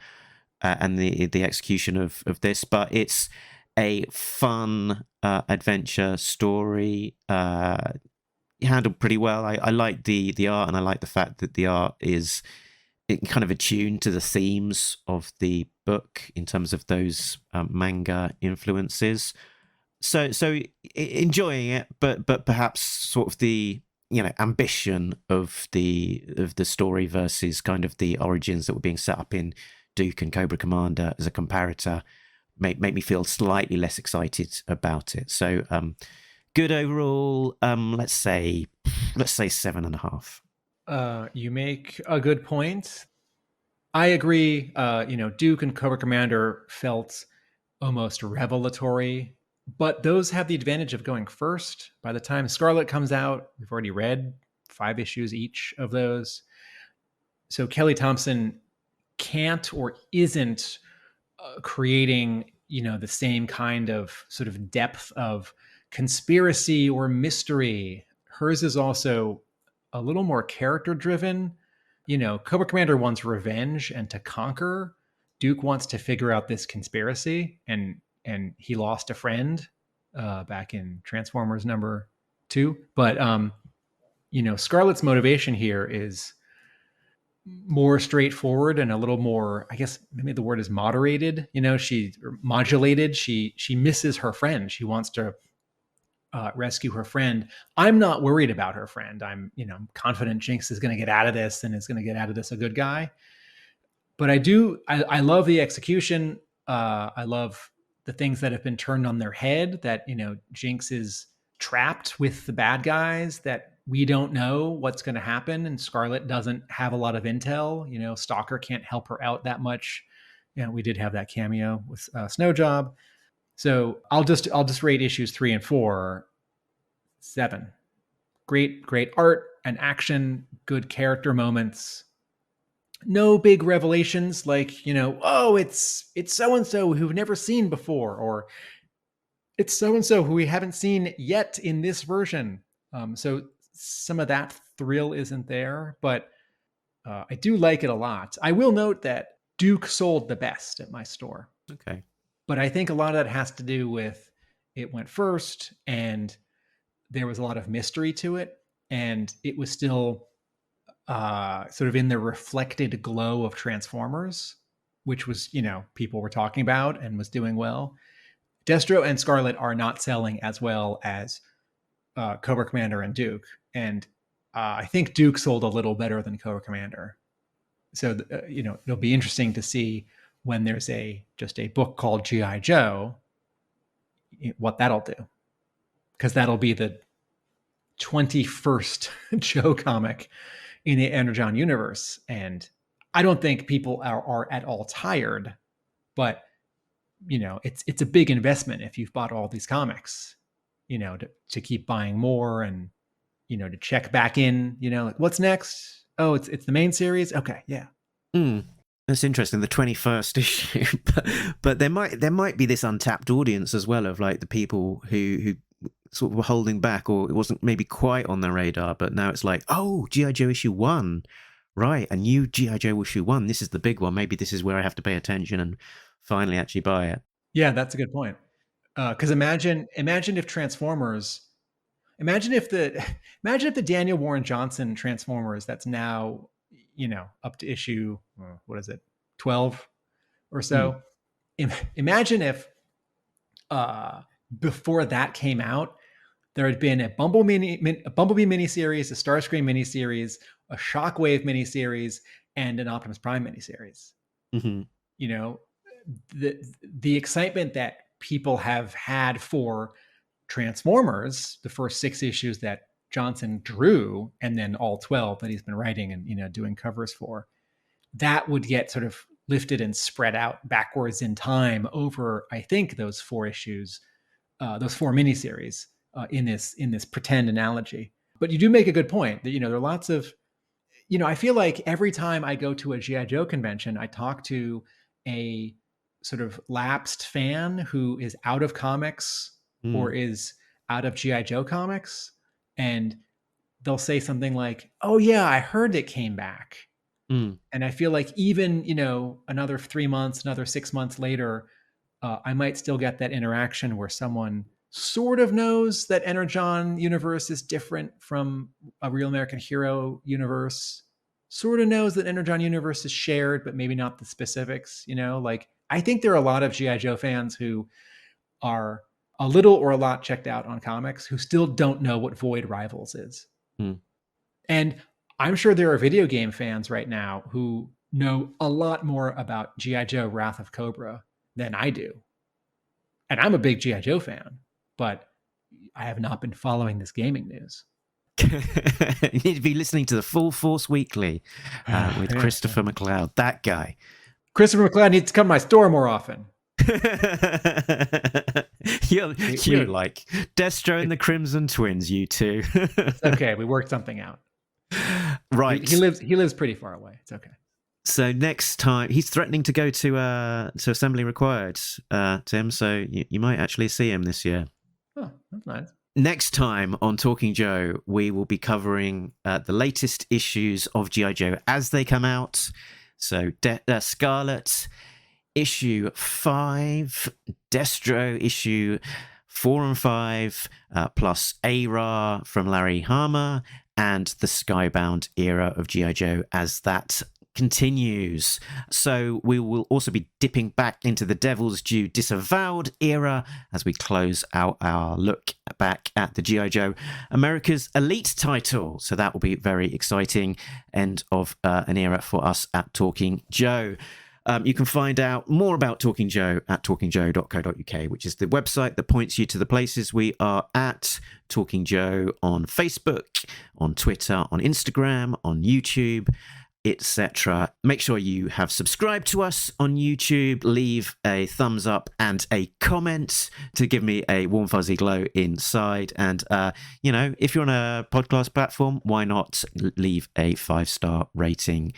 and the execution of this, but it's a fun adventure story, handled pretty well. I like the art, and I like the fact that the art is kind of attuned to the themes of the book in terms of those manga influences. So enjoying it, but perhaps sort of the ambition of the story versus kind of the origins that were being set up in Duke and Cobra Commander as a comparator make me feel slightly less excited about it. So good overall. Let's say 7.5. You make a good point. I agree. Duke and Cobra Commander felt almost revelatory, but those have the advantage of going first. By the time Scarlett comes out, we've already read 5 issues each of those. So Kelly Thompson can't or isn't creating, the same kind of sort of depth of conspiracy or mystery. Hers is also a little more character driven. Cobra Commander wants revenge and to conquer. Duke wants to figure out this conspiracy, and he lost a friend back in Transformers #2. But Scarlett's motivation here is more straightforward and a little more, I guess maybe the word is moderated. Modulated. She misses her friend. She wants to rescue her friend. I'm not worried about her friend. I'm confident Jinx is going to get out of this and is going to get out of this a good guy. But I love the execution. I love the things that have been turned on their head, that, Jinx is trapped with the bad guys, that we don't know what's going to happen. And Scarlett doesn't have a lot of intel. Stalker can't help her out that much. We did have that cameo with Snowjob. So I'll just rate issues 3 and 4 7. Great art and action, good character moments. No big revelations like, it's so-and-so who we've never seen before, or it's so-and-so who we haven't seen yet in this version. So some of that thrill isn't there, but I do like it a lot. I will note that Duke sold the best at my store. Okay. But I think a lot of that has to do with it went first, and there was a lot of mystery to it, and it was still sort of in the reflected glow of Transformers, which was, people were talking about and was doing well. Destro and Scarlett are not selling as well as Cobra Commander and Duke, and I think Duke sold a little better than Cobra Commander. So it'll be interesting to see when there's just a book called G.I. Joe, what that'll do, because that'll be the 21st Joe comic in the Energon universe, and I don't think people are at all tired, but it's a big investment if you've bought all these comics, to keep buying more and to check back in, like what's next? Oh, it's the main series. Okay, yeah. That's interesting. The 21st issue, but there might be this untapped audience as well of like the people who sort of were holding back, or it wasn't maybe quite on their radar, but now it's like, oh, G.I. Joe issue 1, right? A new G.I. Joe issue 1. This is the big one. Maybe this is where I have to pay attention and finally actually buy it. Yeah, that's a good point. Because imagine if Transformers. Imagine if the Daniel Warren Johnson Transformers that's now, up to issue, what is it, 12 or so. Imagine if before that came out, there had been a Bumblebee miniseries, a Starscream miniseries, a Shockwave miniseries, and an Optimus Prime miniseries. The excitement that people have had for Transformers, the first 6 issues that Johnson drew, and then all 12 that he's been writing and doing covers for, that would get sort of lifted and spread out backwards in time over, I think, those 4 issues, those 4 miniseries in this pretend analogy. But you do make a good point that there are lots of, I feel like every time I go to a G.I. Joe convention, I talk to a sort of lapsed fan who is out of comics or is out of G.I. Joe comics, and they'll say something like, oh yeah, I heard it came back. And I feel like even, another 3 months, another 6 months later, I might still get that interaction where someone sort of knows that Energon Universe is different from a Real American Hero universe, sort of knows that Energon Universe is shared, but maybe not the specifics, like I think there are a lot of G.I. Joe fans who are a little or a lot checked out on comics who still don't know what Void Rivals is. And I'm sure there are video game fans right now who know a lot more about G.I. Joe Wrath of Cobra than I do. And I'm a big G.I. Joe fan, but I have not been following this gaming news. You need to be listening to the Full Force Weekly with Christopher McLeod, that guy. Christopher McLeod needs to come to my store more often. You're like Destro and the Crimson Twins, you two. It's okay, we worked something out. Right. He lives pretty far away. It's okay. So next time, he's threatening to go to Assembly Required, Tim, so you might actually see him this year. Oh, that's nice. Next time on Talking Joe, we will be covering the latest issues of G.I. Joe as they come out. So Scarlett, issue 5, Destro, issue 4 and 5, plus A-Ra from Larry Hama, and the Skybound era of G.I. Joe as that continues. So we will also be dipping back into the Devil's Due Disavowed era as we close out our look back at the G.I. Joe America's Elite title. So that will be very exciting end of an era for us at Talking Joe. You can find out more about Talking Joe at talkingjoe.co.uk, which is the website that points you to the places we are at. Talking Joe on Facebook, on Twitter, on Instagram, on YouTube, etc. Make sure you have subscribed to us on YouTube. Leave a thumbs up and a comment to give me a warm fuzzy glow inside. And, if you're on a podcast platform, why not leave a 5-star rating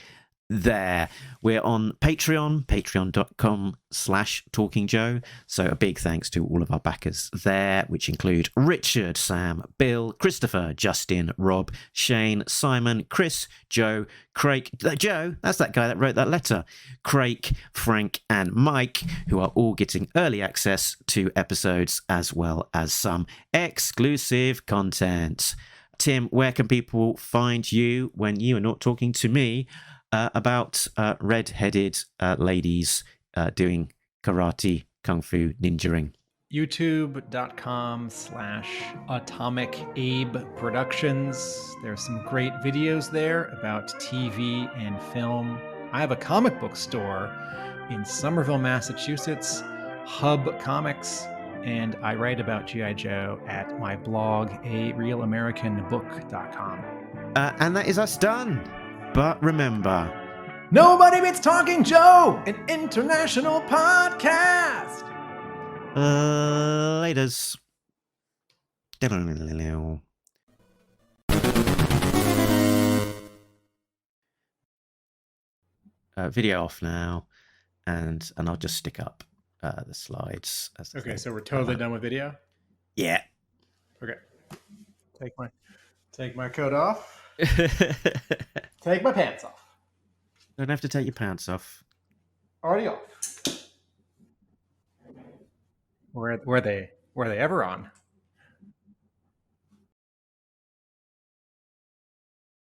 there. We're on Patreon, patreon.com/talkingjoe. So a big thanks to all of our backers there, which include Richard, Sam, Bill, Christopher, Justin, Rob, Shane, Simon, Chris, Joe, Craig, Joe, that's that guy that wrote that letter, Craig, Frank, and Mike, who are all getting early access to episodes as well as some exclusive content. Tim, where can people find you when you are not talking to me about red-headed ladies doing karate, kung fu, ninjaing? youtube.com/Atomic Abe Productions. There's some great videos there about TV and film. I have a comic book store in Somerville, Massachusetts, Hub Comics, and I write about G.I. Joe at my blog, arealamericanbook.com. And that is us done. But remember, Nobody Beats Talking Joe, an international podcast. laters. Video off now, and I'll just stick up the slides. Okay, so we're totally done with video. Yeah. Okay. Take my coat off. Take my pants off. Don't have to take your pants off. Already off. Were they ever on?